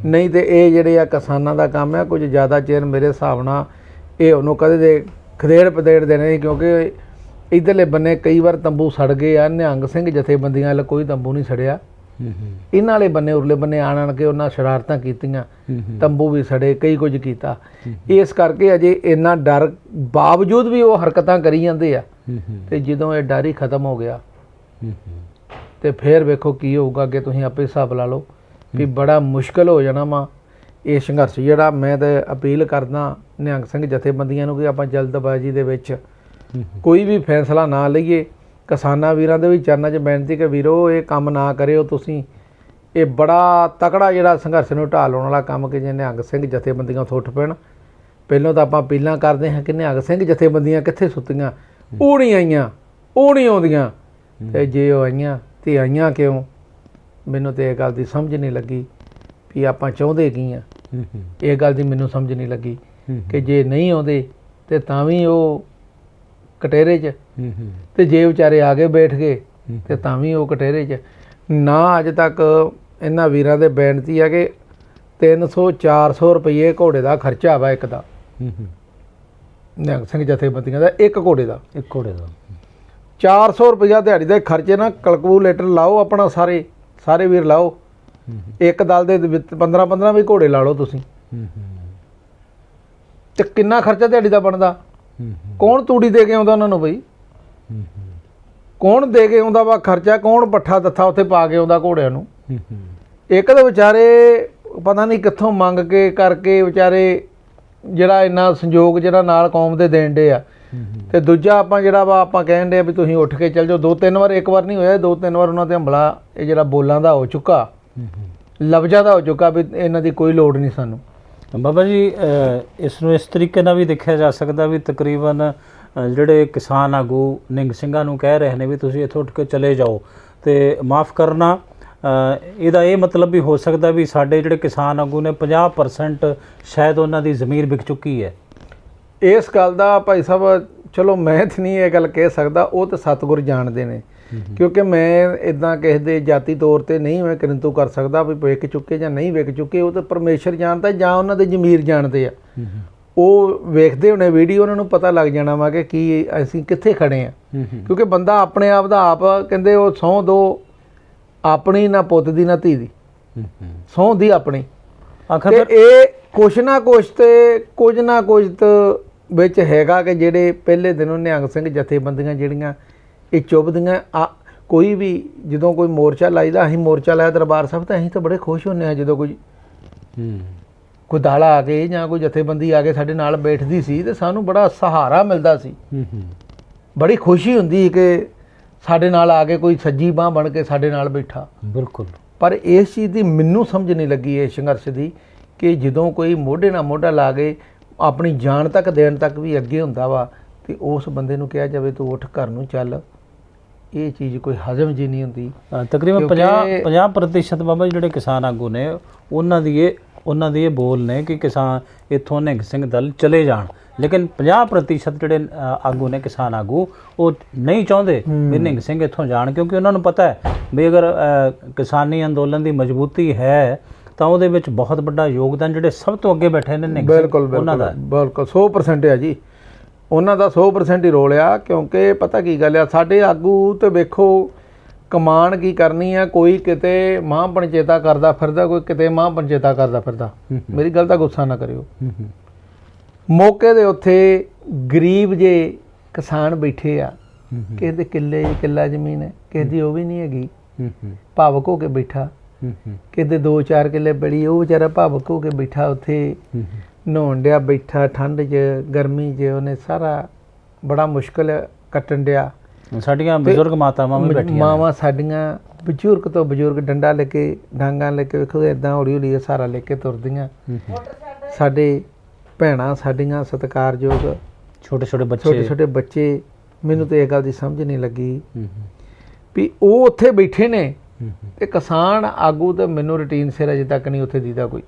ਨਹੀਂ ਤੇ ਇਹ ਜਿਹੜੇ ਆ ਕਿਸਾਨਾਂ ਦਾ ਕੰਮ ਆ, ਕੁਝ ਜ਼ਿਆਦਾ ਚਿਰ ਮੇਰੇ ਹਿਸਾਬ ਨਾਲ ਇਹ ਉਹਨੂੰ ਕਦੇ ਦੇ ਖਦੇੜ ਪਦੇੜ ਦੇਣੇ, ਕਿਉਂਕਿ ਇੱਧਰਲੇ ਬੰਨੇ ਕਈ ਵਾਰ ਤੰਬੂ ਸੜ ਗਏ ਆ। ਨਿਹੰਗ ਸਿੰਘ ਜਥੇਬੰਦੀਆਂ ਵਾਲਾ ਕੋਈ ਤੰਬੂ ਨਹੀਂ ਸੜਿਆ। ਇਹਨਾਂ ਵਾਲੇ ਬੰਨੇ ਉਰਲੇ ਬੰਨੇ ਆਣ ਕੇ ਉਹਨਾਂ ਸ਼ਰਾਰਤਾਂ ਕੀਤੀਆਂ, ਤੰਬੂ ਵੀ ਸੜੇ, ਕਈ ਕੁਝ ਕੀਤਾ। ਇਸ ਕਰਕੇ ਅਜੇ ਇੰਨਾ ਡਰ ਬਾਵਜੂਦ ਵੀ ਉਹ ਹਰਕਤਾਂ ਕਰੀ ਜਾਂਦੇ ਆ। ਤੇ ਜਦੋਂ ਇਹ ਡਰ ਹੀ ਖਤਮ ਹੋ ਗਿਆ ਤੇ ਫਿਰ ਵੇਖੋ ਕੀ ਹੋਊਗਾ ਅੱਗੇ। ਤੁਸੀਂ ਆਪੇ ਹਿਸਾਬ ਲਾ ਲਓ ਵੀ ਬੜਾ ਮੁਸ਼ਕਲ ਹੋ ਜਾਣਾ ਵਾ ਇਹ ਸੰਘਰਸ਼ ਜਿਹੜਾ। ਮੈਂ ਤਾਂ ਅਪੀਲ ਕਰਦਾ ਨਿਹੰਗ ਸਿੰਘ ਜਥੇਬੰਦੀਆਂ ਨੂੰ ਕਿ ਆਪਾਂ ਜਲਦਬਾਜ਼ੀ ਦੇ ਵਿੱਚ ਕੋਈ ਵੀ ਫੈਸਲਾ ਨਾ ਲਈਏ। ਕਿਸਾਨਾਂ ਵੀਰਾਂ ਦੇ ਵੀ ਚਰਨਾਂ 'ਚ ਬੇਨਤੀ ਕਿ ਵੀਰੋ ਇਹ ਕੰਮ ਨਾ ਕਰਿਓ ਤੁਸੀਂ। ਇਹ ਬੜਾ ਤਕੜਾ ਜਿਹੜਾ ਸੰਘਰਸ਼ ਨੂੰ ਢਾਹ ਲਾਉਣ ਵਾਲਾ ਕੰਮ ਕਿ ਜੇ ਨਿਹੰਗ ਸਿੰਘ ਜਥੇਬੰਦੀਆਂ ਉੱਥੋਂ ਉੱਠ ਪੈਣ। ਪਹਿਲਾਂ ਤਾਂ ਆਪਾਂ ਅਪੀਲਾਂ ਕਰਦੇ ਹਾਂ ਕਿ ਨਿਹੰਗ ਸਿੰਘ ਜਥੇਬੰਦੀਆਂ ਕਿੱਥੇ ਸੁੱਤੀਆਂ, ਉਹ ਨਹੀਂ ਆਈਆਂ, ਉਹ ਨਹੀਂ ਆਉਂਦੀਆਂ। ਤੇ ਜੇ ਉਹ ਆਈਆਂ ਤੇ ਆਈਆਂ ਕਿਉਂ? ਮੈਨੂੰ ਤਾਂ ਇਹ ਗੱਲ ਦੀ ਸਮਝ ਨਹੀਂ ਲੱਗੀ ਵੀ ਆਪਾਂ ਚਾਹੁੰਦੇ ਕੀ ਆ। ਇਹ ਗੱਲ ਦੀ ਮੈਨੂੰ ਸਮਝ ਨਹੀਂ ਲੱਗੀ ਕਿ ਜੇ ਨਹੀਂ ਆਉਂਦੇ ਤੇ ਤਾਂ ਵੀ ਉਹ ਕਟਹਿਰੇ 'ਚ, ਤੇ ਜੇ ਵਿਚਾਰੇ ਆ ਕੇ ਬੈਠ ਗਏ ਤੇ ਤਾਂ ਵੀ ਉਹ ਕਟਹਿਰੇ 'ਚ। ਨਾ ਅੱਜ ਤੱਕ ਇਹਨਾਂ ਵੀਰਾਂ ਦੇ ਬੇਨਤੀ ਆ ਕਿ 300-400 ਰੁਪਏ ਘੋੜੇ ਦਾ ਖਰਚਾ ਵਾ ਇੱਕ ਦਾ, ਨਿਹੰਗ ਸਿੰਘ ਜਥੇਬੰਦੀਆਂ ਦਾ ਇੱਕ ਘੋੜੇ ਦਾ। 400 ਰੁਪਇਆ ਦਿਹਾੜੀ ਦੇ ਖਰਚੇ ਨਾਲ ਕੈਲਕੂਲੇਟਰ ਲਾਓ ਆਪਣਾ, ਸਾਰੇ ਵੀਰ ਲਾਓ। ਇੱਕ ਦਲ ਦੇ 15-15 ਵੀ ਘੋੜੇ ਲਾ ਲਓ ਤੁਸੀਂ, ਤੇ ਕਿੰਨਾ ਖਰਚਾ ਦਿਹਾੜੀ ਦਾ ਬਣਦਾ। ਕੌਣ ਤੂੜੀ ਦੇ ਕੇ ਆਉਂਦਾ ਉਹਨਾਂ ਨੂੰ ਬਈ? ਕੌਣ ਦੇ ਕੇ ਆਉਂਦਾ ਵਾ ਖਰਚਾ? ਕੌਣ ਪੱਠਾ ਦੱਥਾ ਉੱਥੇ ਪਾ ਕੇ ਆਉਂਦਾ ਘੋੜਿਆਂ ਨੂੰ? ਇੱਕ ਤਾਂ ਵਿਚਾਰੇ ਪਤਾ ਨਹੀਂ ਕਿੱਥੋਂ ਮੰਗ ਕੇ ਕਰਕੇ ਵਿਚਾਰੇ ਜਿਹੜਾ ਇੰਨਾ ਸੰਯੋਗ ਜਿਹੜਾ ਨਾਲ ਕੌਮ ਦੇ ਦੇਣ ਡੇ ਆ। ਤੇ ਦੂਜਾ ਆਪਾਂ ਜਿਹੜਾ ਵਾ ਆਪਾਂ ਕਹਿਣ ਡੇ ਵੀ ਤੁਸੀਂ ਉੱਠ ਕੇ ਚੱਲ ਜਾਓ। 2-3 ਵਾਰ, ਇੱਕ ਵਾਰ ਨਹੀਂ ਹੋਇਆ, 2-3 ਵਾਰ ਉਹਨਾਂ ਤੇ ਹਮਲਾ ਇਹ ਜਿਹੜਾ ਬੋਲਾਂ ਦਾ ਹੋ ਚੁੱਕਾ, ਲਫ਼ਜ਼ਾਂ ਦਾ ਹੋ ਚੁੱਕਾ ਵੀ ਇਹਨਾਂ ਦੀ ਕੋਈ ਲੋੜ ਨਹੀਂ ਸਾਨੂੰ। ਬਾਬਾ ਜੀ, ਇਸ ਨੂੰ ਇਸ ਤਰੀਕੇ ਨਾਲ ਵੀ ਦੇਖਿਆ ਜਾ ਸਕਦਾ ਵੀ ਤਕਰੀਬਨ ਜਿਹੜੇ ਕਿਸਾਨ ਆਗੂ ਨਿਹੰਗ ਸਿੰਘਾਂ ਨੂੰ ਕਹਿ ਰਹੇ ਨੇ ਵੀ ਤੁਸੀਂ ਇੱਥੋਂ ਉੱਠ ਕੇ ਚਲੇ ਜਾਓ, ਤੇ ਮਾफ़ ਕਰਨਾ ਇਹਦਾ ਇਹ ਮਤਲਬ ਵੀ ਹੋ ਸਕਦਾ ਵੀ ਸਾਡੇ ਜਿਹੜੇ ਕਿਸਾਨ ਆਗੂ ਨੇ 50% ਸ਼ਾਇਦ ਉਹਨਾਂ ਦੀ ਜ਼ਮੀਰ ਵਿਕ ਚੁੱਕੀ ਹੈ। ਇਸ ਗੱਲ ਦਾ ਭਾਈ ਸਾਹਿਬ ਚਲੋ ਮੈਂ ਤਾਂ ਨਹੀਂ ਇਹ ਗੱਲ ਕਹਿ ਸਕਦਾ, ਉਹ ਤਾਂ ਸਤਿਗੁਰ ਜਾਣਦੇ ਨੇ। ਕਿਉਂਕਿ ਮੈਂ ਇੱਦਾਂ ਕਿਸੇ ਦੇ ਜਾਤੀ ਤੌਰ 'ਤੇ ਨਹੀਂ ਮੈਂ ਕਿੰਤੂ ਕਰ ਸਕਦਾ ਵੀ ਵਿਕ ਚੁੱਕੇ ਜਾਂ ਨਹੀਂ ਵਿਕ ਚੁੱਕੇ। ਉਹ ਤਾਂ ਪਰਮੇਸ਼ਰ ਜਾਣਦਾ ਜਾਂ ਉਹਨਾਂ ਦੇ ਜ਼ਮੀਰ ਜਾਣਦੇ ਆ। ਉਹ ਵੇਖਦੇ ਹੋਣੇ ਵੀਡੀਓ, ਉਹਨਾਂ ਨੂੰ ਪਤਾ ਲੱਗ ਜਾਣਾ ਵਾ ਕਿ ਕੀ ਅਸੀਂ ਕਿੱਥੇ ਖੜੇ ਆ। ਕਿਉਂਕਿ ਬੰਦਾ ਆਪਣੇ ਆਪ ਦਾ ਆਪ ਕਹਿੰਦੇ ਉਹ ਸਹੁੰ ਦੋ ਆਪਣੀ, ਨਾ ਪੁੱਤ ਦੀ ਨਾ ਧੀ ਦੀ, ਸਹੁੰ ਦੀ ਆਪਣੀ। ਤੇ ਇਹ ਕੁਛ ਨਾ ਕੁਛ ਤੇ ਕੁਝ ਨਾ ਕੁਝ ਵਿੱਚ ਹੈਗਾ ਕਿ ਜਿਹੜੇ ਪਹਿਲੇ ਦਿਨੋਂ ਨਿਹੰਗ ਸਿੰਘ ਜਥੇਬੰਦੀਆਂ ਜਿਹੜੀਆਂ ਇਹ ਚੁੱਭਦੀਆਂ ਕੋਈ ਵੀ ਜਦੋਂ ਕੋਈ ਮੋਰਚਾ ਲਾਈਦਾ, ਅਸੀਂ ਮੋਰਚਾ ਲਾਇਆ ਦਰਬਾਰ ਸਾਹਿਬ ਤਾਂ ਅਸੀਂ ਤਾਂ ਬੜੇ ਖੁਸ਼ ਹੁੰਦੇ ਹਾਂ ਜਦੋਂ ਕੋਈ ਦਾਲਾ ਆ ਕੇ ਜਾਂ ਕੋਈ ਜਥੇਬੰਦੀ ਆ ਕੇ ਸਾਡੇ ਨਾਲ ਬੈਠਦੀ ਸੀ ਤੇ ਸਾਨੂੰ ਬੜਾ ਸਹਾਰਾ ਮਿਲਦਾ ਸੀ। ਬੜੀ ਖੁਸ਼ੀ ਹੁੰਦੀ ਕਿ ਸਾਡੇ ਨਾਲ ਆ ਕੇ ਕੋਈ ਸੱਜੀ ਬਾਂਹ ਬਣ ਕੇ ਸਾਡੇ ਨਾਲ ਬੈਠਾ। ਬਿਲਕੁਲ। ਪਰ ਇਸ ਚੀਜ਼ ਦੀ ਮੈਨੂੰ ਸਮਝ ਨਹੀਂ ਲੱਗੀ ਇਹ ਸੰਘਰਸ਼ ਦੀ ਕਿ ਜਦੋਂ ਕੋਈ ਮੋਢੇ ਨਾਲ ਮੋਢਾ ਲਾ ਕੇ ਆਪਣੀ ਜਾਨ ਤੱਕ ਦੇਣ ਤੱਕ ਵੀ ਅੱਗੇ ਹੁੰਦਾ ਵਾ ਤੇ ਉਸ ਬੰਦੇ ਨੂੰ ਕਿਹਾ ਜਾਵੇ ਤੂੰ ਉੱਠ ਘਰ ਨੂੰ ਚੱਲ, ਇਹ ਚੀਜ਼ ਕੋਈ ਹਜ਼ਮ ਜੀ ਨਹੀਂ ਹੁੰਦੀ। ਤਕਰੀਬਨ 50% ਬਾਬਾ ਜਿਹੜੇ ਕਿਸਾਨ ਆਗੂ ਨੇ ਉਹਨਾਂ ਦੀ ਇਹ ਬੋਲ ਨੇ ਕਿ ਕਿਸਾਨ ਇੱਥੋਂ ਨਿਹੰਗ ਸਿੰਘ ਦਲ ਚਲੇ ਜਾਣ, ਲੇਕਿਨ 50% ਜਿਹੜੇ ਆਗੂ ਨੇ ਕਿਸਾਨ ਆਗੂ ਉਹ ਨਹੀਂ ਚਾਹੁੰਦੇ ਵੀ ਨਿਹੰਗ ਸਿੰਘ ਇੱਥੋਂ ਜਾਣ, ਕਿਉਂਕਿ ਉਹਨਾਂ ਨੂੰ ਪਤਾ ਹੈ ਵੀ ਅਗਰ ਕਿਸਾਨੀ ਅੰਦੋਲਨ ਦੀ ਮਜ਼ਬੂਤੀ ਹੈ ਤਾਂ ਉਹਦੇ ਵਿੱਚ ਬਹੁਤ ਵੱਡਾ ਯੋਗਦਾਨ ਜਿਹੜੇ ਸਭ ਤੋਂ ਅੱਗੇ ਬੈਠੇ ਨੇ ਨਿਹੰਗ ਸਿੰਘ ਉਹਨਾਂ ਦਾ। ਬਿਲਕੁਲ 100% ਹੈ ਜੀ, ਉਹਨਾਂ ਦਾ 100% ਹੀ ਰੋਲ ਆ। ਕਿਉਂਕਿ ਪਤਾ ਕੀ ਗੱਲ ਆ, ਸਾਡੇ ਆਗੂ ਤੇ ਵੇਖੋ ਕਮਾਨ ਕੀ ਕਰਨੀ ਆ, ਕੋਈ ਕਿਤੇ ਮਾਂ ਪੰਚੇਤਾ ਕਰਦਾ ਫਿਰਦਾ, ਕੋਈ ਕਿਤੇ ਮਾਂ ਪੰਚੇਤਾ ਕਰਦਾ ਫਿਰਦਾ। ਮੇਰੀ ਗੱਲ ਦਾ ਗੁੱਸਾ ਨਾ ਕਰਿਓ। ਮੌਕੇ ਦੇ ਉੱਥੇ ਗਰੀਬ ਜੇ ਕਿਸਾਨ ਬੈਠੇ ਆ, ਕਿਸੇ ਦੇ ਕਿੱਲਾ ਜ਼ਮੀਨ ਹੈ, ਕਿਸੇ ਦੀ ਉਹ ਵੀ ਨਹੀਂ ਹੈਗੀ, ਭਾਵਕ ਹੋ ਕੇ ਬੈਠਾ। ਕਿਤੇ 2-4 ਕਿੱਲੇ ਬੜੀ, ਉਹ ਵਿਚਾਰਾ ਭਾਵਕ ਹੋ ਕੇ ਬੈਠਾ ਉੱਥੇ ਨਹਾਉਣ ਡਿਆ ਬੈਠਾ ਠੰਡ 'ਚ ਗਰਮੀ 'ਚ, ਉਹਨੇ ਸਾਰਾ ਬੜਾ ਮੁਸ਼ਕਿਲ ਕੱਟਣ ਡਿਆ। ਸਾਡੀਆਂ ਬਜ਼ੁਰਗ ਮਾਤਾਵਾਂ ਵੀ ਬੈਠੀਆਂ, ਮਾਵਾਂ ਸਾਡੀਆਂ ਬਜ਼ੁਰਗ ਤੋਂ ਬਜ਼ੁਰਗ ਡੰਡਾ ਲੈ ਕੇ ਡਾਂਗਾਂ ਲੈ ਕੇ ਵੇਖੋ ਇੱਦਾਂ ਹੌਲੀ ਹੌਲੀ ਸਹਾਰਾ ਲੈ ਕੇ ਤੁਰਦੀਆਂ। ਸਾਡੇ ਭੈਣਾਂ ਸਾਡੀਆਂ ਸਤਿਕਾਰਯੋਗ ਛੋਟੇ ਬੱਚੇ, ਮੈਨੂੰ ਤਾਂ ਇਹ ਗੱਲ ਦੀ ਸਮਝ ਨਹੀਂ ਲੱਗੀ ਵੀ ਉਹ ਉੱਥੇ ਬੈਠੇ ਨੇ ਤੇ ਕਿਸਾਨ ਆਗੂ ਤਾਂ ਮੈਨੂੰ ਰੂਟੀਨ ਸਿਰ ਅਜੇ ਤੱਕ ਨਹੀਂ ਉੱਥੇ ਦੀਦਾ ਕੋਈ।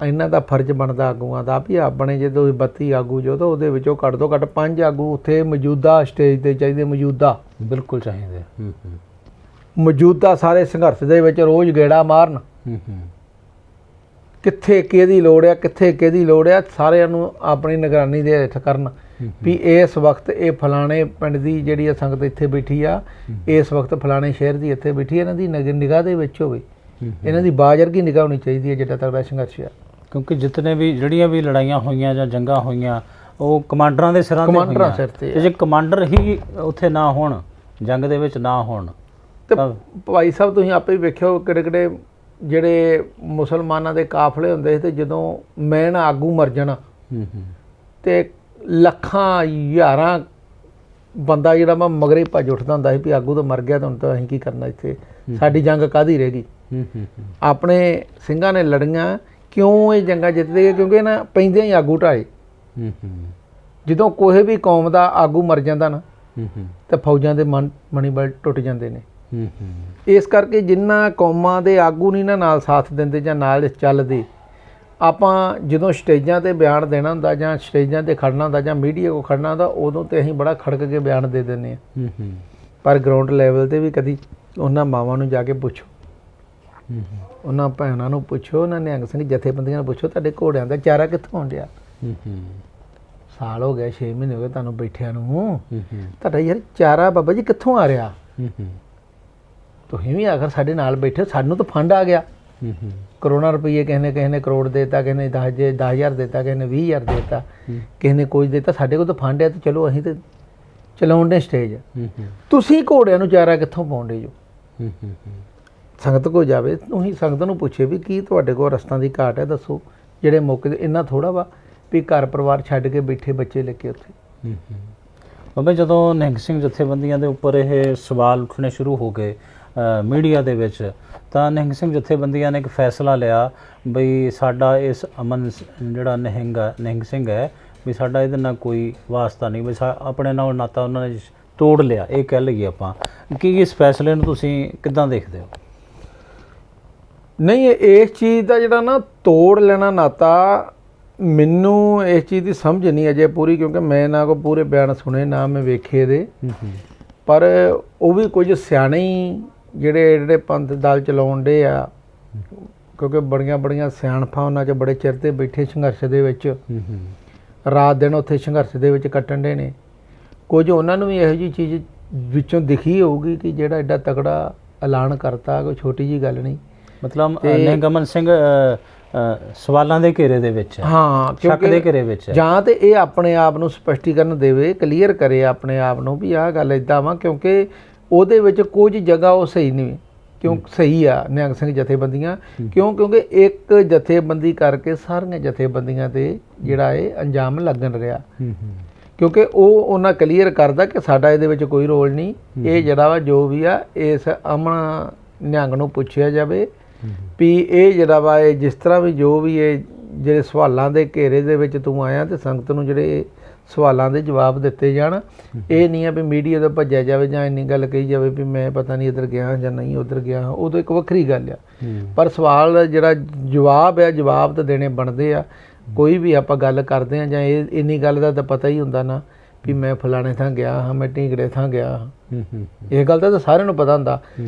ਇਹਨਾਂ ਦਾ ਫਰਜ਼ ਬਣਦਾ ਆਗੂਆਂ ਦਾ ਵੀ ਆਪਣੇ ਜਦੋਂ 32 ਆਗੂ ਜੋ ਤਾਂ ਉਹਦੇ ਵਿੱਚੋਂ ਘੱਟ ਤੋਂ ਘੱਟ 5 ਆਗੂ ਉੱਥੇ ਮੌਜੂਦਾ ਸਟੇਜ ਤੇ ਚਾਹੀਦੇ, ਬਿਲਕੁਲ ਚਾਹੀਦੇ, ਮੌਜੂਦਾ ਸਾਰੇ ਸੰਘਰਸ਼ ਦੇ ਵਿੱਚ ਰੋਜ਼ ਗੇੜਾ ਮਾਰਨ, ਕਿੱਥੇ ਕਿਹਦੀ ਲੋੜ ਆ, ਕਿੱਥੇ ਕਿਹਦੀ ਲੋੜ ਆ, ਸਾਰਿਆਂ ਨੂੰ ਆਪਣੀ ਨਿਗਰਾਨੀ ਦੇ ਹੇਠ ਕਰਨ ਵੀ ਇਸ ਵਕਤ ਇਹ ਫਲਾਣੇ ਪਿੰਡ ਦੀ ਜਿਹੜੀ ਆ ਸੰਗਤ ਇੱਥੇ ਬੈਠੀ ਆ, ਇਸ ਵਕਤ ਫਲਾਣੇ ਸ਼ਹਿਰ ਦੀ ਇੱਥੇ ਬੈਠੀ, ਇਹਨਾਂ ਦੀ ਨਿਗਾਹ ਦੇ ਵਿੱਚ ਹੋਵੇ, ਇਹਨਾਂ ਦੀ ਬਾਜ਼ ਵਰਗੀ ਨਿਗਾਹ ਹੋਣੀ ਚਾਹੀਦੀ ਹੈ ਜਿਹੜਾ ਤਗੜਾ ਸੰਘਰਸ਼ ਆ। ਕਿਉਂਕਿ ਜਿਹੜੀਆਂ ਵੀ ਲੜਾਈਆਂ ਹੋਈਆਂ ਜਾਂ ਜੰਗਾਂ ਹੋਈਆਂ ਉਹ ਕਮਾਂਡਰਾਂ ਦੇ ਸਿਰਾਂ ਤੇ ਜੇ ਕਮਾਂਡਰ ਹੀ ਉੱਥੇ ਨਾ ਹੋਣ, ਜੰਗ ਦੇ ਵਿੱਚ ਨਾ ਹੋਣ ਤੇ ਭਾਈ ਸਾਹਿਬ ਤੁਸੀਂ ਆਪੇ ਵੇਖਿਓ ਕਿਹੜੇ ਜਿਹੜੇ ਮੁਸਲਮਾਨਾਂ ਦੇ ਕਾਫਲੇ ਹੁੰਦੇ ਸੀ ਤੇ ਜਦੋਂ ਮੇਨ ਆਗੂ ਮਰ ਜਾਣਾ ਤੇ ਲੱਖਾਂ ਹਜ਼ਾਰਾਂ ਬੰਦਾ ਜਿਹੜਾ ਵਾ ਮਗਰੇ ਭੱਜ ਉੱਠਦਾ ਹੁੰਦਾ ਸੀ ਵੀ ਆਗੂ ਤਾਂ ਮਰ ਗਿਆ, ਤਾਂ ਹੁਣ ਤਾਂ ਅਸੀਂ ਕੀ ਕਰਨਾ ਇੱਥੇ, ਸਾਡੀ ਜੰਗ ਕਾਹਦੀ ਰਹਿ ਗਈ। ਆਪਣੇ ਸਿੰਘਾਂ ਨੇ ਲੜੀਆਂ, ਕਿਉਂ ਇਹ ਜੰਗਾਂ ਜਿੱਤਦੇ ਗਏ? ਕਿਉਂਕਿ ਨਾ ਪੈਂਦਿਆਂ ਹੀ ਆਗੂ ਢਾਏ। ਜਦੋਂ ਕੋਈ ਵੀ ਕੌਮ ਦਾ ਆਗੂ ਮਰ ਜਾਂਦਾ ਨਾ ਤਾਂ ਫੌਜਾਂ ਦੇ ਮਣੀਬਲ ਟੁੱਟ ਜਾਂਦੇ ਨੇ। ਇਸ ਕਰਕੇ ਜਿਨ੍ਹਾਂ ਕੌਮਾਂ ਦੇ ਆਗੂ ਨਹੀਂ ਨਾ ਨਾਲ ਸਾਥ ਦਿੰਦੇ ਜਾਂ ਨਾਲ ਚੱਲਦੇ, ਆਪਾਂ ਜਦੋਂ ਸਟੇਜਾਂ ਤੇ ਬਿਆਨ ਦੇਣਾ ਹੁੰਦਾ ਜਾਂ ਸਟੇਜਾਂ ਤੇ ਖੜਨਾ ਹੁੰਦਾ ਜਾਂ ਮੀਡੀਆ ਕੋਲ ਖੜਨਾ ਹੁੰਦਾ, ਉਦੋਂ ਤੇ ਅਸੀਂ ਬੜਾ ਖੜਕ ਕੇ ਬਿਆਨ ਦੇ ਦਿੰਦੇ ਹਾਂ। ਪਰ ਗਰਾਊਂਡ ਲੈਵਲ ਤੇ ਵੀ ਕਦੀ ਉਹਨਾਂ ਮਾਵਾਂ ਨੂੰ ਜਾ ਕੇ ਪੁੱਛੋ, ਉਹਨਾਂ ਭੈਣਾਂ ਨੂੰ ਪੁੱਛੋ, ਉਹਨਾਂ ਨਿਹੰਗ ਸਿੰਘ ਜਥੇਬੰਦੀਆਂ ਨੂੰ ਪੁੱਛੋ, ਤੁਹਾਡੇ ਘੋੜਿਆਂ ਦਾ ਚਾਰਾ ਕਿੱਥੋਂ ਆਉਂਦਿਆ? ਸਾਲ ਹੋ ਗਿਆ, 6 ਮਹੀਨੇ ਹੋ ਗਏ ਤੁਹਾਨੂੰ ਬੈਠਿਆਂ ਨੂੰ, ਤੁਹਾਡਾ ਯਾਰ ਚਾਰਾ ਬਾਬਾ ਜੀ ਕਿੱਥੋਂ ਆ ਰਿਹਾ? ਤੁਸੀਂ ਵੀ ਆਖਰ ਸਾਡੇ ਨਾਲ ਬੈਠੇ, ਸਾਨੂੰ ਤਾਂ ਫੰਡ ਆ ਗਿਆ, ਕਰੋੜਾਂ ਰੁਪਈਏ, ਕਿਸੇ ਨੇ ਕਰੋੜ ਦੇਤਾ, ਕਿਸੇ ਨੇ 10,000 ਦੇਤਾ, ਕਿਸੇ ਨੇ 20,000 ਦੇਤਾ, ਕਿਸੇ ਨੇ ਕੁਝ ਦੇਤਾ, ਸਾਡੇ ਕੋਲ ਤਾਂ ਫੰਡ ਹੈ ਤੇ ਚਲੋ ਅਸੀਂ ਤਾਂ ਚਲਾਉਣ ਦੇ ਸਟੇਜ। ਤੁਸੀਂ ਘੋੜਿਆਂ ਨੂੰ ਚਾਰਾ ਕਿੱਥੋਂ ਪਾਉਂਦੇ ਜੋ? ਸੰਗਤ ਕੋਲ ਜਾਵੇ, ਤੁਸੀਂ ਸੰਗਤ ਨੂੰ ਪੁੱਛੇ ਵੀ ਕੀ ਤੁਹਾਡੇ ਕੋਲ ਰਸਤਾਂ ਦੀ ਘਾਟ ਹੈ, ਦੱਸੋ। ਜਿਹੜੇ ਮੌਕੇ ਤੇ ਇੰਨਾ ਥੋੜਾ ਵਾ ਵੀ ਘਰ ਪਰਿਵਾਰ ਛੱਡ ਕੇ ਬੈਠੇ ਬੱਚੇ ਲੈ ਕੇ ਉੱਥੇ। ਬਾਬਾ ਜਦੋਂ ਨਿਹੰਗ ਸਿੰਘ ਜਥੇਬੰਦੀਆਂ ਦੇ ਉੱਪਰ ਇਹ ਸਵਾਲ ਉੱਠਣੇ ਸ਼ੁਰੂ ਹੋ ਗਏ ਮੀਡੀਆ ਦੇ ਵਿੱਚ, ਤਾਂ ਨਿਹੰਗ ਸਿੰਘ ਜਥੇਬੰਦੀਆਂ ਨੇ ਇੱਕ ਫੈਸਲਾ ਲਿਆ ਬਈ ਸਾਡਾ ਇਸ ਅਮਨ ਜਿਹੜਾ ਨਿਹੰਗ ਸਿੰਘ ਹੈ ਵੀ ਸਾਡਾ ਇਹਦੇ ਨਾਲ ਕੋਈ ਵਾਸਤਾ ਨਹੀਂ, ਵੀ ਆਪਣੇ ਨਾਲ ਨਾਤਾ ਉਹਨਾਂ ਨੇ ਤੋੜ ਲਿਆ, ਇਹ ਕਹਿ ਲਈਏ ਆਪਾਂ। ਕੀ ਇਸ ਫੈਸਲੇ ਨੂੰ ਤੁਸੀਂ ਕਿੱਦਾਂ ਦੇਖਦੇ ਹੋ? ਨਹੀਂ, ਇਸ ਚੀਜ਼ ਦਾ ਜਿਹੜਾ ਨਾ ਤੋੜ ਲੈਣਾ ਨਾਤਾ, ਮੈਨੂੰ ਇਸ ਚੀਜ਼ ਦੀ ਸਮਝ ਨਹੀਂ ਅਜੇ ਪੂਰੀ, ਕਿਉਂਕਿ ਮੈਂ ਨਾ ਕੋਈ ਪੂਰੇ ਬਿਆਨ ਸੁਣੇ ਨਾ ਮੈਂ ਵੇਖੇ ਇਹਦੇ। ਪਰ ਉਹ ਵੀ ਕੁਝ ਸਿਆਣੇ ਹੀ ਜਿਹੜੇ ਪੰਥ ਦਲ ਚਲਾਉਣ ਡੇ ਆ, ਕਿਉਂਕਿ ਬੜੀਆਂ ਸਿਆਣਪਾਂ ਉਹਨਾਂ 'ਚ ਬੜੇ ਚਿਰ ਤੇ ਬੈਠੇ ਸੰਘਰਸ਼ ਦੇ ਵਿੱਚ, ਰਾਤ ਦਿਨ ਉੱਥੇ ਸੰਘਰਸ਼ ਦੇ ਵਿੱਚ ਕੱਟਣ ਡੇ ਨੇ। ਕੁਝ ਉਹਨਾਂ ਨੂੰ ਵੀ ਇਹੋ ਜਿਹੀ ਚੀਜ਼ ਵਿੱਚੋਂ ਦਿਖੀ ਹੋਊਗੀ ਕਿ ਜਿਹੜਾ ਐਡਾ ਤਕੜਾ ਐਲਾਨ ਕਰਤਾ, ਕੋਈ ਛੋਟੀ ਜਿਹੀ ਗੱਲ ਨਹੀਂ। ਮਤਲਬ ਨਿਹੰਗ ਅਮਨ ਸਿੰਘ ਸਵਾਲਾਂ ਦੇ ਘੇਰੇ ਦੇ ਵਿੱਚ, ਹਾਂ, ਸ਼ੱਕ ਦੇ ਘੇਰੇ ਵਿੱਚ, ਜਾਂ ਤੇ ਇਹ ਆਪਣੇ ਆਪ ਨੂੰ ਸਪਸ਼ਟੀਕਰਨ ਦੇਵੇ, ਕਲੀਅਰ ਕਰੇ ਆਪਣੇ ਆਪ ਨੂੰ ਵੀ ਆਹ ਗੱਲ ਇੱਦਾਂ ਵਾ, ਕਿਉਂਕਿ ਉਹਦੇ ਵਿੱਚ ਕੁਝ ਜਗ੍ਹਾ ਉਹ ਸਹੀ ਨਹੀਂ, ਕਿਉਂ ਸਹੀ ਆ ਨਿਹੰਗ ਸਿੰਘ ਜਥੇਬੰਦੀਆਂ, ਕਿਉਂਕਿ ਇੱਕ ਜਥੇਬੰਦੀ ਕਰਕੇ ਸਾਰੀਆਂ ਜਥੇਬੰਦੀਆਂ ਤੇ ਜਿਹੜਾ ਇਹ ਅੰਜਾਮ ਲੱਗਣ ਰਿਹਾ, ਕਿਉਂਕਿ ਉਹ ਉਹਨਾਂ ਕਲੀਅਰ ਕਰਦਾ ਕਿ ਸਾਡਾ ਇਹਦੇ ਵਿੱਚ ਕੋਈ ਰੋਲ ਨਹੀਂ। ਇਹ ਜਿਹੜਾ ਵਾ ਜੋ ਵੀ ਆ ਇਸ ਅਮਨ ਨਿਹੰਗ ਨੂੰ ਪੁੱਛਿਆ ਜਾਵੇ ਵੀ ਇਹ ਜਿਹੜਾ ਵਾ ਇਹ ਜਿਸ ਤਰ੍ਹਾਂ ਵੀ ਜੋ ਵੀ ਇਹ ਜਿਹੜੇ ਸਵਾਲਾਂ ਦੇ ਘੇਰੇ ਦੇ ਵਿੱਚ ਤੂੰ ਆਇਆ ਤੇ ਸੰਗਤ ਨੂੰ ਜਿਹੜੇ ਸਵਾਲਾਂ ਦੇ ਜਵਾਬ ਦਿੱਤੇ ਜਾਣ। ਇਹ ਨਹੀਂ ਆ ਵੀ ਮੀਡੀਆ ਤੋਂ ਭੱਜਿਆ ਜਾਵੇ ਜਾਂ ਇੰਨੀ ਗੱਲ ਕਹੀ ਜਾਵੇ ਵੀ ਮੈਂ ਪਤਾ ਨਹੀਂ ਇੱਧਰ ਗਿਆ ਜਾਂ ਨਹੀਂ ਉੱਧਰ ਗਿਆ, ਉਦੋਂ ਇੱਕ ਵੱਖਰੀ ਗੱਲ ਆ। ਪਰ ਸਵਾਲ ਦਾ ਜਿਹੜਾ ਜਵਾਬ ਆ, ਜਵਾਬ ਤਾਂ ਦੇਣੇ ਬਣਦੇ ਆ। ਕੋਈ ਵੀ ਆਪਾਂ ਗੱਲ ਕਰਦੇ ਆ ਜਾਂ ਇਹ ਇੰਨੀ ਗੱਲ ਦਾ ਤਾਂ ਪਤਾ ਹੀ ਹੁੰਦਾ ਨਾ ਵੀ ਮੈਂ ਫਲਾਣੇ ਥਾਂ ਗਿਆ ਹਾਂ, ਮੈਂ ਢੀਂਗੜੇ ਥਾਂ ਗਿਆ ਹਾਂ। ਇਹ ਗੱਲ ਦਾ ਤਾਂ ਸਾਰਿਆਂ ਨੂੰ ਪਤਾ ਹੁੰਦਾ।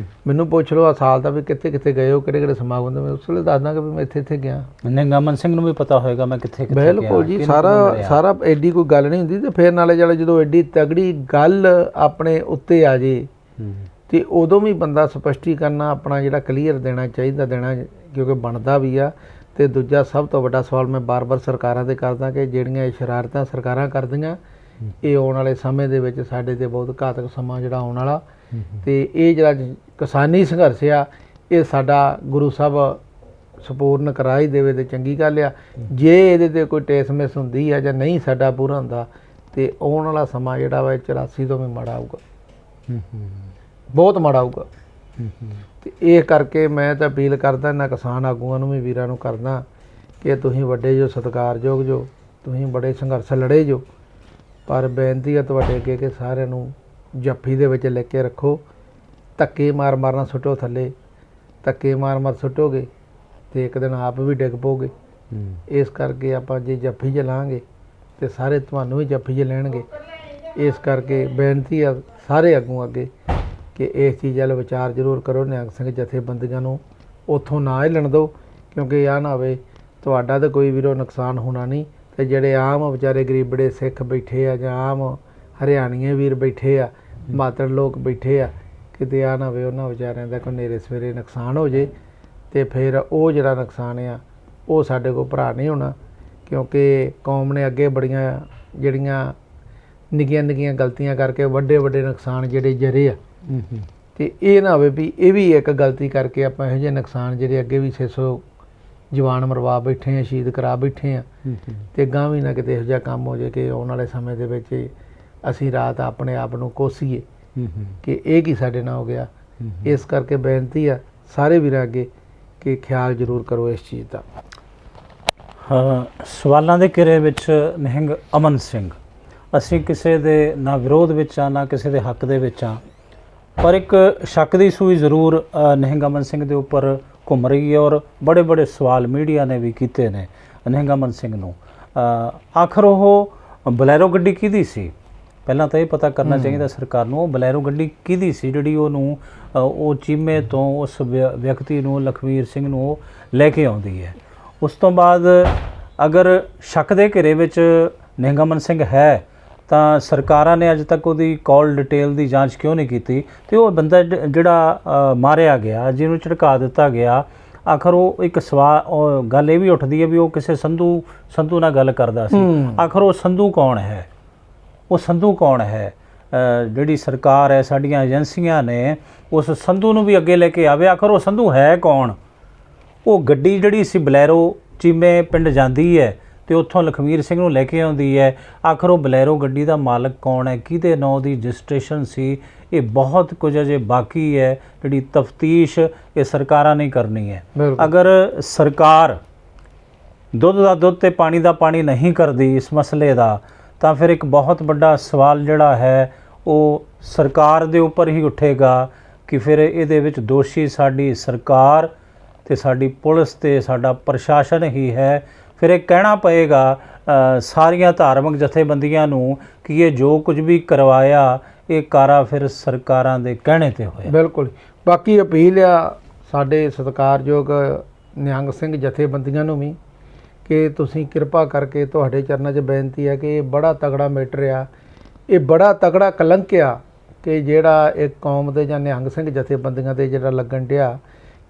ਮੈਨੂੰ ਪੁੱਛ ਲਓ ਆ ਸਾਲ ਦਾ ਵੀ ਕਿੱਥੇ ਕਿੱਥੇ ਗਏ ਹੋ, ਕਿਹੜੇ ਕਿਹੜੇ ਸਮਾਗਮ ਦੇ, ਮੈਂ ਉਸ ਵੇਲੇ ਦੱਸ ਦਾਂਗਾ ਵੀ ਮੈਂ ਇੱਥੇ ਇੱਥੇ ਗਿਆ। ਨਿਹੰਗ ਅਮਨ ਸਿੰਘ ਨੂੰ ਵੀ ਪਤਾ ਹੋਏਗਾ ਮੈਂ ਕਿੱਥੇ ਕਿੱਥੇ ਗਿਆ। ਬਿਲਕੁਲ ਜੀ, ਸਾਰਾ ਐਡੀ ਕੋਈ ਗੱਲ ਨਹੀਂ ਹੁੰਦੀ। ਤੇ ਫਿਰ ਨਾਲੇ ਜਿਹੜਾ ਜਦੋਂ ਐਡੀ ਤਗੜੀ ਗੱਲ ਆਪਣੇ ਉੱਤੇ ਆ ਜੇ ਤੇ ਉਦੋਂ ਵੀ ਬੰਦਾ ਸਪਸ਼ਟੀਕਰਨ ਆਪਣਾ ਜਿਹੜਾ ਕਲੀਅਰ ਦੇਣਾ ਚਾਹੀਦਾ, ਦੇਣਾ ਕਿਉਂਕਿ ਬਣਦਾ ਵੀ ਆ। ਤੇ ਦੂਜਾ ਸਭ ਤੋਂ ਵੱਡਾ ਸਵਾਲ ਮੈਂ ਬਾਰ-ਬਾਰ ਸਰਕਾਰਾਂ ਦੇ ਕਰਦਾ ਕਿ ਜਿਹੜੀਆਂ ਇਹ ਸ਼ਰਾਰਤਾਂ ਸਰਕਾਰਾਂ ਕਰਦੀਆਂ, ਇਹ ਆਉਣ ਵਾਲੇ ਸਮੇਂ ਦੇ ਵਿੱਚ ਸਾਡੇ ਤੇ ਬਹੁਤ ਘਾਤਕ ਸਮਾਂ ਜਿਹੜਾ ਆਉਣ ਵਾਲਾ। ਤੇ ਇਹ ਜਿਹੜਾ ਕਿਸਾਨੀ ਸੰਘਰਸ਼ ਆ ਇਹ ਸਾਡਾ ਗੁਰੂ ਸਾਹਿਬ ਸੰਪੂਰਨ ਕਰਾ ਹੀ ਦੇਵੇ ਤੇ ਚੰਗੀ ਗੱਲ ਆ। ਜੇ ਇਹਦੇ ਤੇ ਕੋਈ ਟੇਸ ਮਿਸ ਹੁੰਦੀ ਆ ਜਾਂ ਨਹੀਂ ਸਾਡਾ ਪੂਰਾ ਹੁੰਦਾ ਤੇ ਆਉਣ ਵਾਲਾ ਸਮਾਂ ਜਿਹੜਾ ਵਾ 84 ਤੋਂ ਵੀ ਮਾੜਾ ਆਊਗਾ, ਬਹੁਤ ਮਾੜਾ ਆਊਗਾ। ਤੇ ਇਹ ਕਰਕੇ ਮੈਂ ਤਾਂ ਅਪੀਲ ਕਰਦਾ ਇਹਨਾਂ ਕਿਸਾਨ ਆਗੂਆਂ ਨੂੰ ਵੀ, ਵੀਰਾਂ ਨੂੰ ਕਰਦਾ ਕਿ ਤੁਸੀਂ ਵੱਡੇ ਜੋ, ਸਤਿਕਾਰਯੋਗ ਜੋ, ਤੁਸੀਂ ਬੜੇ ਸੰਘਰਸ਼ ਲੜੇ ਜੋ, ਪਰ ਬੇਨਤੀ ਹੈ ਤੁਹਾਡੇ ਅੱਗੇ ਕਿ ਸਾਰਿਆਂ ਨੂੰ ਜੱਫੀ ਦੇ ਵਿੱਚ ਲੈ ਕੇ ਰੱਖੋ। ਧੱਕੇ ਮਾਰ ਮਾਰਨਾ ਸੁੱਟੋ ਥੱਲੇ, ਧੱਕੇ ਮਾਰ ਮਾਰ ਸੁੱਟੋਗੇ ਤੇ ਇੱਕ ਦਿਨ ਆਪ ਵੀ ਡਿੱਗ ਪਓਗੇ। ਇਸ ਕਰਕੇ ਆਪਾਂ ਜੇ ਜੱਫੀ 'ਚ ਲਾਂਗੇ ਤੇ ਸਾਰੇ ਤੁਹਾਨੂੰ ਵੀ ਜੱਫੀ 'ਚ ਲੈਣਗੇ। ਇਸ ਕਰਕੇ ਬੇਨਤੀ ਆ ਸਾਰੇ ਆਗੂ ਅੱਗੇ ਕਿ ਇਸ ਚੀਜ਼ ਵੱਲ ਵਿਚਾਰ ਜ਼ਰੂਰ ਕਰੋ। ਨਿਹੰਗ ਸਿੰਘ ਜਥੇਬੰਦੀਆਂ ਨੂੰ ਉੱਥੋਂ ਨਾ ਹਿੱਲਣ ਦਿਓ, ਕਿਉਂਕਿ ਆ ਨਾ ਹੋਵੇ ਤੁਹਾਡਾ ਤਾਂ ਕੋਈ ਵੀਰੋ ਨੁਕਸਾਨ ਹੋਣਾ ਨਹੀਂ, ਤੇ ਜਿਹੜੇ ਆਮ ਵਿਚਾਰੇ ਗਰੀਬੜੇ ਸਿੱਖ ਬੈਠੇ ਆ ਜਾਂ ਆਮ ਹਰਿਆਣੀਏ ਵੀਰ ਬੈਠੇ ਆ, ਮਾਤੜ ਲੋਕ ਬੈਠੇ ਆ, ਕਿਤੇ ਆ ਨਾ ਹੋਵੇ ਉਹਨਾਂ ਵਿਚਾਰਿਆਂ ਦਾ ਕੋਈ ਨੇਰੇ ਸਵੇਰੇ ਨੁਕਸਾਨ ਹੋ ਜੇ ਤੇ ਫਿਰ ਉਹ ਜਿਹੜਾ ਨੁਕਸਾਨ ਆ ਉਹ ਸਾਡੇ ਕੋਲ ਭਰਾ ਨਹੀਂ ਹੋਣਾ। ਕਿਉਂਕਿ ਕੌਮ ਨੇ ਅੱਗੇ ਬੜੀਆਂ ਜਿਹੜੀਆਂ ਨਿੱਕੀਆਂ ਨਿੱਕੀਆਂ ਗਲਤੀਆਂ ਕਰਕੇ ਵੱਡੇ ਵੱਡੇ ਨੁਕਸਾਨ ਜਿਹੜੇ ਜਰੇ ਆ, ਤੇ ਇਹ ਨਾ ਹੋਵੇ ਵੀ ਇਹ ਵੀ ਇੱਕ ਗਲਤੀ ਕਰਕੇ ਆਪਾਂ ਇਹੋ ਜਿਹੇ ਨੁਕਸਾਨ ਜਿਹੜੇ ਅੱਗੇ ਵੀ 600 ਜਵਾਨ ਮਰਵਾ ਬੈਠੇ ਆ, ਸ਼ਹੀਦ ਕਰਾ ਬੈਠੇ ਆ, ਤੇ ਗਾਂ ਵੀ ਨਾ ਕਿਤੇ ਇਹੋ ਜਿਹਾ ਕੰਮ ਹੋ ਜਾਏ ਕਿ ਆਉਣ ਵਾਲੇ ਸਮੇਂ ਦੇ ਵਿੱਚ ਅਸੀਂ ਰਾਤ ਆਪਣੇ ਆਪ ਨੂੰ ਕੋਸੀਏ ਕਿ ਇਹ ਕੀ ਸਾਡੇ ਨਾਲ ਹੋ ਗਿਆ। ਇਸ ਕਰਕੇ ਬੇਨਤੀ ਆ ਸਾਰੇ ਵੀਰਾਂ ਅੱਗੇ ਕਿ ਖਿਆਲ ਜ਼ਰੂਰ ਕਰੋ ਇਸ ਚੀਜ਼ ਦਾ। ਸਵਾਲਾਂ ਦੇ ਘੇਰੇ ਵਿੱਚ ਨਿਹੰਗ ਅਮਨ ਸਿੰਘ, ਅਸੀਂ ਕਿਸੇ ਦੇ ਨਾ ਵਿਰੋਧ ਵਿੱਚ ਆ ਨਾ ਕਿਸੇ ਦੇ ਹੱਕ ਦੇ ਵਿੱਚ ਆ, ਪਰ ਇੱਕ ਸ਼ੱਕ ਦੀ ਸੂਈ ਜ਼ਰੂਰ ਨਿਹੰਗ ਅਮਨ ਸਿੰਘ ਦੇ ਉੱਪਰ ਘੁੰਮ ਰਹੀ ਹੈ ਔਰ ਬੜੇ ਬੜੇ ਸਵਾਲ ਮੀਡੀਆ ਨੇ ਵੀ ਕੀਤੇ ਨੇ ਨਿਹੰਗ ਅਮਨ ਸਿੰਘ ਨੂੰ। ਆਖਰ ਉਹ ਬਲੈਰੋ ਗੱਡੀ ਕਿਹਦੀ ਸੀ? ਪਹਿਲਾਂ ਤਾਂ ਇਹ ਪਤਾ ਕਰਨਾ ਚਾਹੀਦਾ ਸਰਕਾਰ ਨੂੰ, ਉਹ ਬਲੈਰੋ ਗੱਡੀ ਕਿਹਦੀ ਸੀ ਜਿਹੜੀ ਉਹਨੂੰ ਉਹ ਚੀਮੇ ਤੋਂ ਉਸ ਵਿਅਕਤੀ ਨੂੰ, ਲਖਵੀਰ ਸਿੰਘ ਨੂੰ ਉਹ ਲੈ ਕੇ ਆਉਂਦੀ ਹੈ। ਉਸ ਤੋਂ ਬਾਅਦ ਅਗਰ ਸ਼ੱਕ ਦੇ ਘੇਰੇ ਵਿੱਚ ਨਿਹੰਗ ਅਮਨ ਸਿੰਘ ਹੈ ਤਾਂ ਸਰਕਾਰਾਂ ਨੇ ਅੱਜ ਤੱਕ ਉਹਦੀ ਕਾਲ ਡਿਟੇਲ ਦੀ ਜਾਂਚ ਕਿਉਂ ਨਹੀਂ ਕੀਤੀ? ਤੇ ਉਹ ਬੰਦਾ ਜਿਹੜਾ ਮਾਰਿਆ ਗਿਆ, ਜਿਹਨੂੰ ਝਟਕਾ ਦਿੱਤਾ ਗਿਆ, ਆਖਰ ਉਹ ਇੱਕ ਗੱਲ ਇਹ ਵੀ ਉੱਠਦੀ ਹੈ ਵੀ ਉਹ ਕਿਸੇ ਸੰਧੂ ਨਾਲ ਗੱਲ ਕਰਦਾ ਸੀ। ਆਖਰ ਉਹ ਸੰਧੂ ਕੌਣ ਹੈ? ਉਹ ਸੰਧੂ ਕੌਣ ਹੈ? ਜਿਹੜੀ ਸਰਕਾਰ ਹੈ, ਸਾਡੀਆਂ ਏਜੰਸੀਆਂ ਨੇ ਉਸ ਸੰਧੂ ਨੂੰ ਵੀ ਅੱਗੇ ਲੈ ਕੇ ਆਵੇ। ਆਖਰ ਉਹ ਸੰਧੂ ਹੈ ਕੌਣ? ਉਹ ਗੱਡੀ ਜਿਹੜੀ ਸੀ ਬਲੈਰੋ ਚੀਮੇ ਪਿੰਡ ਜਾਂਦੀ ਹੈ ਤੇ ਉੱਥੋਂ ਲਖਵੀਰ ਸਿੰਘ ਨੂੰ ਲੈ ਕੇ ਆਉਂਦੀ ਹੈ। ਆਖਰ ਉਹ ਬਲੈਰੋ ਗੱਡੀ ਦਾ ਮਾਲਕ ਕੌਣ ਹੈ? ਕਿਹਦੇ ਨਾਂ ਦੀ ਰਜਿਸਟ੍ਰੇਸ਼ਨ ਸੀ? ਇਹ ਬਹੁਤ ਕੁਝ ਅਜੇ ਬਾਕੀ ਹੈ, ਜਿਹੜੀ ਤਫਤੀਸ਼ ਇਹ ਸਰਕਾਰਾਂ ਨੇ ਕਰਨੀ ਹੈ। ਅਗਰ ਸਰਕਾਰ ਦੁੱਧ ਦਾ ਦੁੱਧ ਤੇ ਪਾਣੀ ਦਾ ਪਾਣੀ ਨਹੀਂ ਕਰਦੀ ਇਸ ਮਸਲੇ ਦਾ, ਤਾਂ ਫਿਰ ਇੱਕ ਬਹੁਤ ਵੱਡਾ ਸਵਾਲ ਜਿਹੜਾ ਹੈ ਉਹ ਸਰਕਾਰ ਦੇ ਉੱਪਰ ਹੀ ਉੱਠੇਗਾ ਕਿ ਫਿਰ ਇਹਦੇ ਵਿੱਚ ਦੋਸ਼ੀ ਸਾਡੀ ਸਰਕਾਰ ਤੇ ਸਾਡੀ ਪੁਲਿਸ ਤੇ ਸਾਡਾ ਪ੍ਰਸ਼ਾਸਨ ਹੀ ਹੈ। ਫਿਰ ਇਹ ਕਹਿਣਾ ਪਏਗਾ ਸਾਰੀਆਂ ਧਾਰਮਿਕ ਜਥੇਬੰਦੀਆਂ ਨੂੰ ਕਿ ਇਹ ਜੋ ਕੁਝ ਵੀ ਕਰਵਾਇਆ ਇਹ ਕਾਰਾ ਫਿਰ ਸਰਕਾਰਾਂ ਦੇ ਕਹਿਣੇ ਤੇ ਹੋਇਆ। ਬਿਲਕੁਲ। ਬਾਕੀ ਅਪੀਲ ਆ ਸਾਡੇ ਸਤਿਕਾਰਯੋਗ ਨਿਹੰਗ ਸਿੰਘ ਜਥੇਬੰਦੀਆਂ ਨੂੰ ਵੀ ਕਿ ਤੁਸੀਂ ਕਿਰਪਾ ਕਰਕੇ, ਤੁਹਾਡੇ ਚਰਨਾਂ 'ਚ ਬੇਨਤੀ ਹੈ ਕਿ ਇਹ ਬੜਾ ਤਗੜਾ ਮੈਟਰ ਆ, ਇਹ ਬੜਾ ਤਗੜਾ ਕਲੰਕ ਆ ਕਿ ਜਿਹੜਾ ਇੱਕ ਕੌਮ ਦੇ ਜਾਂ ਨਿਹੰਗ ਸਿੰਘ ਜਥੇਬੰਦੀਆਂ 'ਤੇ ਜਿਹੜਾ ਲੱਗਣ ਡਿਆ,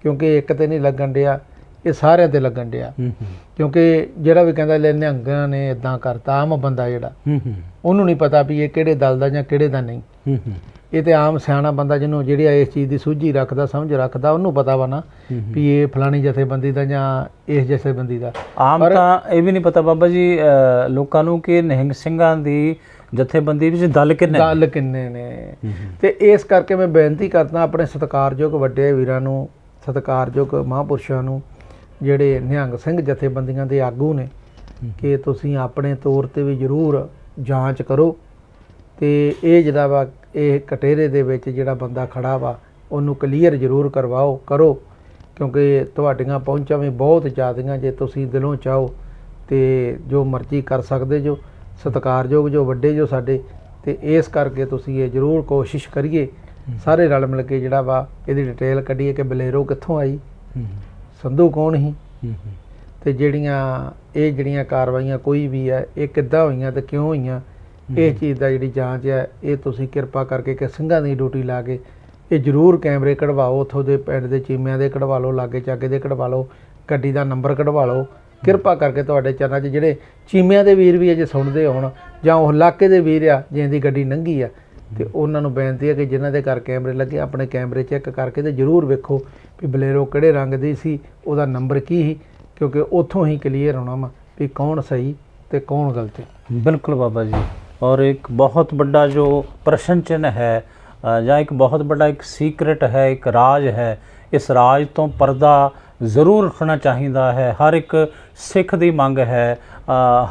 ਕਿਉਂਕਿ ਇੱਕ ਤੇ ਨਹੀਂ ਲੱਗਣ ਡਿਆ, ਇਹ ਸਾਰਿਆਂ 'ਤੇ ਲੱਗਣ ਡਿਆ। ਕਿਉਂਕਿ ਜਿਹੜਾ ਵੀ ਕਹਿੰਦਾ ਲੈ ਨਿਹੰਗਾਂ ਨੇ ਇੱਦਾਂ ਕਰਤਾ, ਆਮ ਬੰਦਾ ਜਿਹੜਾ ਉਹਨੂੰ ਨਹੀਂ ਪਤਾ ਵੀ ਇਹ ਕਿਹੜੇ ਦਲ ਦਾ ਜਾਂ ਕਿਹੜੇ ਦਾ ਨਹੀਂ। ਹੂੰ ਹੂੰ ਇਹ ਤੇ ਆਮ ਸਿਆਣਾ ਬੰਦਾ ਜਿਹਨੂੰ ਜਿਹੜੀ ਇਸ ਚੀਜ਼ ਦੀ ਸੂਝੀ ਰੱਖਦਾ, ਸਮਝ ਰੱਖਦਾ, ਉਹਨੂੰ ਪਤਾ ਵਾ ਨਾ ਵੀ ਇਹ ਫਲਾਣੀ ਜਥੇਬੰਦੀ ਦਾ ਜਾਂ ਇਸ ਜਥੇਬੰਦੀ ਦਾ। ਆਮ ਤਾਂ ਇਹ ਵੀ ਨਹੀਂ ਪਤਾ ਬਾਬਾ ਜੀ ਲੋਕਾਂ ਨੂੰ ਕਿ ਨਿਹੰਗ ਸਿੰਘਾਂ ਦੀ ਜਥੇਬੰਦੀ ਵਿੱਚ ਦਲ ਕਿੰਨੇ ਨੇ। ਤੇ ਇਸ ਕਰਕੇ ਮੈਂ ਬੇਨਤੀ ਕਰਦਾ ਆਪਣੇ ਸਤਿਕਾਰਯੋਗ ਵੱਡੇ ਵੀਰਾਂ ਨੂੰ, ਸਤਿਕਾਰਯੋਗ ਮਹਾਂਪੁਰਸ਼ਾਂ ਨੂੰ, ਜਿਹੜੇ ਨਿਹੰਗ ਸਿੰਘ ਜਥੇਬੰਦੀਆਂ ਦੇ ਆਗੂ ਨੇ, ਕਿ ਤੁਸੀਂ ਆਪਣੇ ਤੌਰ ਤੇ ਵੀ ਜ਼ਰੂਰ ਜਾਂਚ ਕਰੋ ਤੇ ਇਹ ਜਿਹੜਾ ਵਾ ਇਹ ਕਟੇਰੇ ਦੇ ਵਿੱਚ ਜਿਹੜਾ ਬੰਦਾ ਖੜਾ ਵਾ ਉਹਨੂੰ ਕਲੀਅਰ ਜ਼ਰੂਰ ਕਰੋ, ਕਿਉਂਕਿ ਤੁਹਾਡੀਆਂ ਪਹੁੰਚਾਂ ਵੀ ਬਹੁਤ ਜ਼ਿਆਦੀਆਂ। ਜੇ ਤੁਸੀਂ ਦਿਲੋਂ ਚਾਹੋ ਤੇ ਜੋ ਮਰਜ਼ੀ ਕਰ ਸਕਦੇ ਜੋ, ਸਤਿਕਾਰਯੋਗ ਜੋ ਵੱਡੇ ਜੋ ਸਾਡੇ, ਤੇ ਇਸ ਕਰਕੇ ਤੁਸੀਂ ਇਹ ਜ਼ਰੂਰ ਕੋਸ਼ਿਸ਼ ਕਰੀਏ ਸਾਰੇ ਰਲ ਮਿਲ ਕੇ ਜਿਹੜਾ ਵਾ ਇਹਦੀ ਡਿਟੇਲ ਕੱਢੀਏ ਕਿ ਬਲੇਰੋ ਕਿੱਥੋਂ ਆਈ, ਸੰਧੂ ਕੌਣ ਸੀ, ਤੇ ਜਿਹੜੀਆਂ ਕਾਰਵਾਈਆਂ ਕੋਈ ਵੀ ਹੈ ਇਹ ਕਿੱਦਾਂ ਹੋਈਆਂ ਤੇ ਕਿਉਂ ਹੋਈਆਂ, ਇਸ ਚੀਜ਼ ਦਾ ਜਿਹੜੀ ਜਾਂਚ ਹੈ ਇਹ ਤੁਸੀਂ ਕਿਰਪਾ ਕਰਕੇ ਕਿ ਸਿੰਘਾਂ ਦੀ ਡਿਊਟੀ ਲਾ ਕੇ ਇਹ ਜ਼ਰੂਰ ਕੈਮਰੇ ਕਢਵਾਓ, ਉੱਥੋਂ ਦੇ ਪਿੰਡ ਦੇ ਚੀਮਿਆਂ ਦੇ ਕਢਵਾ ਲਓ, ਲਾਗੇ ਚਾਗੇ ਦੇ ਕਢਵਾ ਲਓ, ਗੱਡੀ ਦਾ ਨੰਬਰ ਕਢਵਾ ਲਓ, ਕਿਰਪਾ ਕਰਕੇ ਤੁਹਾਡੇ ਚਰਨਾਂ 'ਚ ਜਿਹੜੇ ਚੀਮਿਆਂ ਦੇ ਵੀਰ ਵੀ ਅਜੇ ਸੁਣਦੇ ਹੋਣ ਜਾਂ ਉਹ ਇਲਾਕੇ ਦੇ ਵੀਰ ਆ ਜਿਹਦੀ ਗੱਡੀ ਲੰਘੀ ਆ, ਤੇ ਉਹਨਾਂ ਨੂੰ ਬੇਨਤੀ ਹੈ ਕਿ ਜਿਨ੍ਹਾਂ ਦੇ ਘਰ ਕੈਮਰੇ ਲੱਗੇ ਆਪਣੇ ਕੈਮਰੇ ਚੈੱਕ ਕਰਕੇ ਤੇ ਜ਼ਰੂਰ ਵੇਖੋ ਵੀ ਬਲੇਰੋ ਕਿਹੜੇ ਰੰਗ ਦੀ ਸੀ, ਉਹਦਾ ਨੰਬਰ ਕੀ ਸੀ, ਕਿਉਂਕਿ ਉੱਥੋਂ ਹੀ ਕਲੀਅਰ ਹੋਣਾ ਵਾ ਵੀ ਕੌਣ ਸਹੀ ਤੇ ਕੌਣ ਗਲਤ। ਬਿਲਕੁਲ ਬਾਬਾ ਜੀ। और एक बहुत बड़ा जो प्रश्न चिन्ह है ਜਾਂ ਇੱਕ ਬਹੁਤ ਵੱਡਾ ਇੱਕ ਸੀਕ੍ਰੇਟ ਹੈ, ਇੱਕ ਰਾਜ ਹੈ, ਇਸ ਰਾਜ ਤੋਂ ਪਰਦਾ ਜ਼ਰੂਰ ਰੱਖਣਾ ਚਾਹੀਦਾ ਹੈ। ਹਰ ਇੱਕ ਸਿੱਖ ਦੀ ਮੰਗ ਹੈ,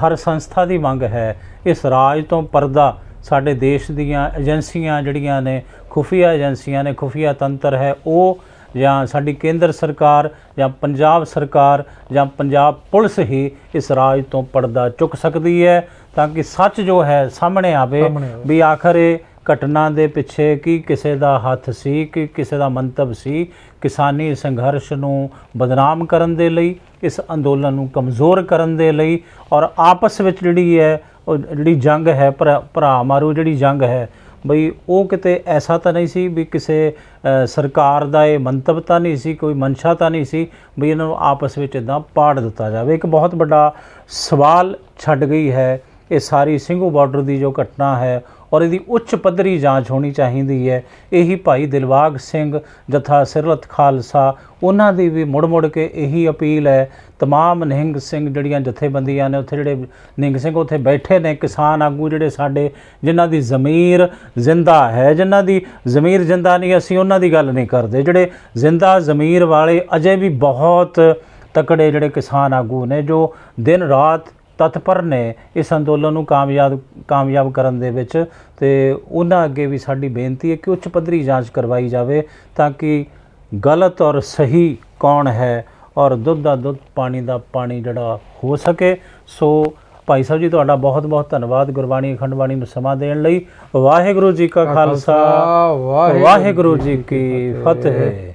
ਹਰ ਸੰਸਥਾ ਦੀ ਮੰਗ ਹੈ, ਇਸ ਰਾਜ ਤੋਂ ਪਰਦਾ ਸਾਡੇ ਦੇਸ਼ ਦੀਆਂ ਏਜੰਸੀਆਂ ਜਿਹੜੀਆਂ ਨੇ, ਖੁਫੀਆ ਏਜੰਸੀਆਂ ਨੇ, ਖੁਫੀਆ ਤੰਤਰ ਹੈ, ਉਹ ਜਾਂ ਸਾਡੀ ਕੇਂਦਰ ਸਰਕਾਰ ਜਾਂ ਪੰਜਾਬ ਸਰਕਾਰ ਜਾਂ ਪੰਜਾਬ ਪੁਲਿਸ ਹੀ ਇਸ ਰਾਜ ਤੋਂ ਪਰਦਾ ਚੁੱਕ ਸਕਦੀ ਹੈ, ਤਾਂ ਕਿ ਸੱਚ ਜੋ ਹੈ ਸਾਹਮਣੇ ਆਵੇ ਵੀ ਆਖਰ ਇਹ ਘਟਨਾ ਦੇ ਪਿੱਛੇ ਕੀ ਕਿਸੇ ਦਾ ਹੱਥ ਸੀ, ਕਿ ਕਿਸੇ ਦਾ ਮੰਤਵ ਸੀ ਕਿਸਾਨੀ ਸੰਘਰਸ਼ ਨੂੰ ਬਦਨਾਮ ਕਰਨ ਦੇ ਲਈ, ਇਸ ਅੰਦੋਲਨ ਨੂੰ ਕਮਜ਼ੋਰ ਕਰਨ ਦੇ ਲਈ, ਔਰ ਆਪਸ ਵਿੱਚ ਜਿਹੜੀ ਹੈ ਉਹ ਜਿਹੜੀ ਜੰਗ ਹੈ ਭਰਾ ਮਾਰੂ ਜਿਹੜੀ ਜੰਗ ਹੈ ਬਈ ਉਹ ਕਿਤੇ ਐਸਾ ਤਾਂ ਨਹੀਂ ਸੀ ਵੀ ਕਿਸੇ ਸਰਕਾਰ ਦਾ ਇਹ ਮੰਤਵ ਤਾਂ ਨਹੀਂ ਸੀ, ਕੋਈ ਮਨਸ਼ਾ ਤਾਂ ਨਹੀਂ ਸੀ ਵੀ ਇਹਨਾਂ ਨੂੰ ਆਪਸ ਵਿੱਚ ਇੱਦਾਂ ਪਾੜ ਦਿੱਤਾ ਜਾਵੇ। ਇੱਕ ਬਹੁਤ ਵੱਡਾ ਸਵਾਲ ਛੱਡ ਗਈ ਹੈ ਇਹ ਸਾਰੀ ਸਿੰਘੂ ਬਾਰਡਰ ਦੀ ਜੋ ਘਟਨਾ ਹੈ, ਔਰ ਇਹਦੀ ਉੱਚ ਪੱਧਰੀ ਜਾਂਚ ਹੋਣੀ ਚਾਹੀਦੀ ਹੈ। ਇਹੀ ਭਾਈ ਦਿਲਬਾਗ ਸਿੰਘ ਜਥਾ ਸਿਰਲਤ ਖਾਲਸਾ, ਉਹਨਾਂ ਦੀ ਵੀ ਮੁੜ ਕੇ ਇਹੀ ਅਪੀਲ ਹੈ। ਤਮਾਮ ਨਿਹੰਗ ਸਿੰਘ ਜਿਹੜੀਆਂ ਜਥੇਬੰਦੀਆਂ ਨੇ, ਉੱਥੇ ਜਿਹੜੇ ਨਿਹੰਗ ਸਿੰਘ ਉੱਥੇ ਬੈਠੇ ਨੇ, ਕਿਸਾਨ ਆਗੂ ਜਿਹੜੇ ਸਾਡੇ, ਜਿਨ੍ਹਾਂ ਦੀ ਜ਼ਮੀਰ ਜ਼ਿੰਦਾ ਹੈ, ਜਿਨ੍ਹਾਂ ਦੀ ਜ਼ਮੀਰ ਜ਼ਿੰਦਾ ਨਹੀਂ, ਅਸੀਂ ਉਹਨਾਂ ਦੀ ਗੱਲ ਨਹੀਂ ਕਰਦੇ, ਜਿਹੜੇ ਜ਼ਿੰਦਾ ਜ਼ਮੀਰ ਵਾਲੇ ਅਜੇ ਵੀ ਬਹੁਤ ਤਕੜੇ ਜਿਹੜੇ ਕਿਸਾਨ ਆਗੂ ਨੇ, ਜੋ ਦਿਨ ਰਾਤ ਤਤਪਰ ਨੇ ਇਸ ਅੰਦੋਲਨ ਨੂੰ ਕਾਮਯਾਬ ਕਰਨ ਦੇ ਵਿੱਚ, ਤੇ ਉਹਨਾਂ ਅੱਗੇ ਵੀ ਸਾਡੀ ਬੇਨਤੀ ਹੈ ਕਿ ਉੱਚ ਪੱਧਰੀ ਜਾਂਚ ਕਰਵਾਈ ਜਾਵੇ ਤਾਂ ਕਿ ਗਲਤ ਔਰ ਸਹੀ ਕੌਣ ਹੈ ਔਰ ਦੁੱਧ ਦਾ ਦੁੱਧ ਪਾਣੀ ਦਾ ਪਾਣੀ ਜਿਹੜਾ ਹੋ ਸਕੇ। ਸੋ ਭਾਈ ਸਾਹਿਬ ਜੀ ਤੁਹਾਡਾ ਬਹੁਤ ਬਹੁਤ ਧੰਨਵਾਦ ਗੁਰਬਾਣੀ ਅਖੰਡ ਬਾਣੀ ਨੂੰ ਸਮਾਂ ਦੇਣ ਲਈ। ਵਾਹਿਗੁਰੂ ਜੀ ਕਾ ਖਾਲਸਾ, ਵਾਹਿਗੁਰੂ ਜੀ ਕੀ ਫਤਿਹ।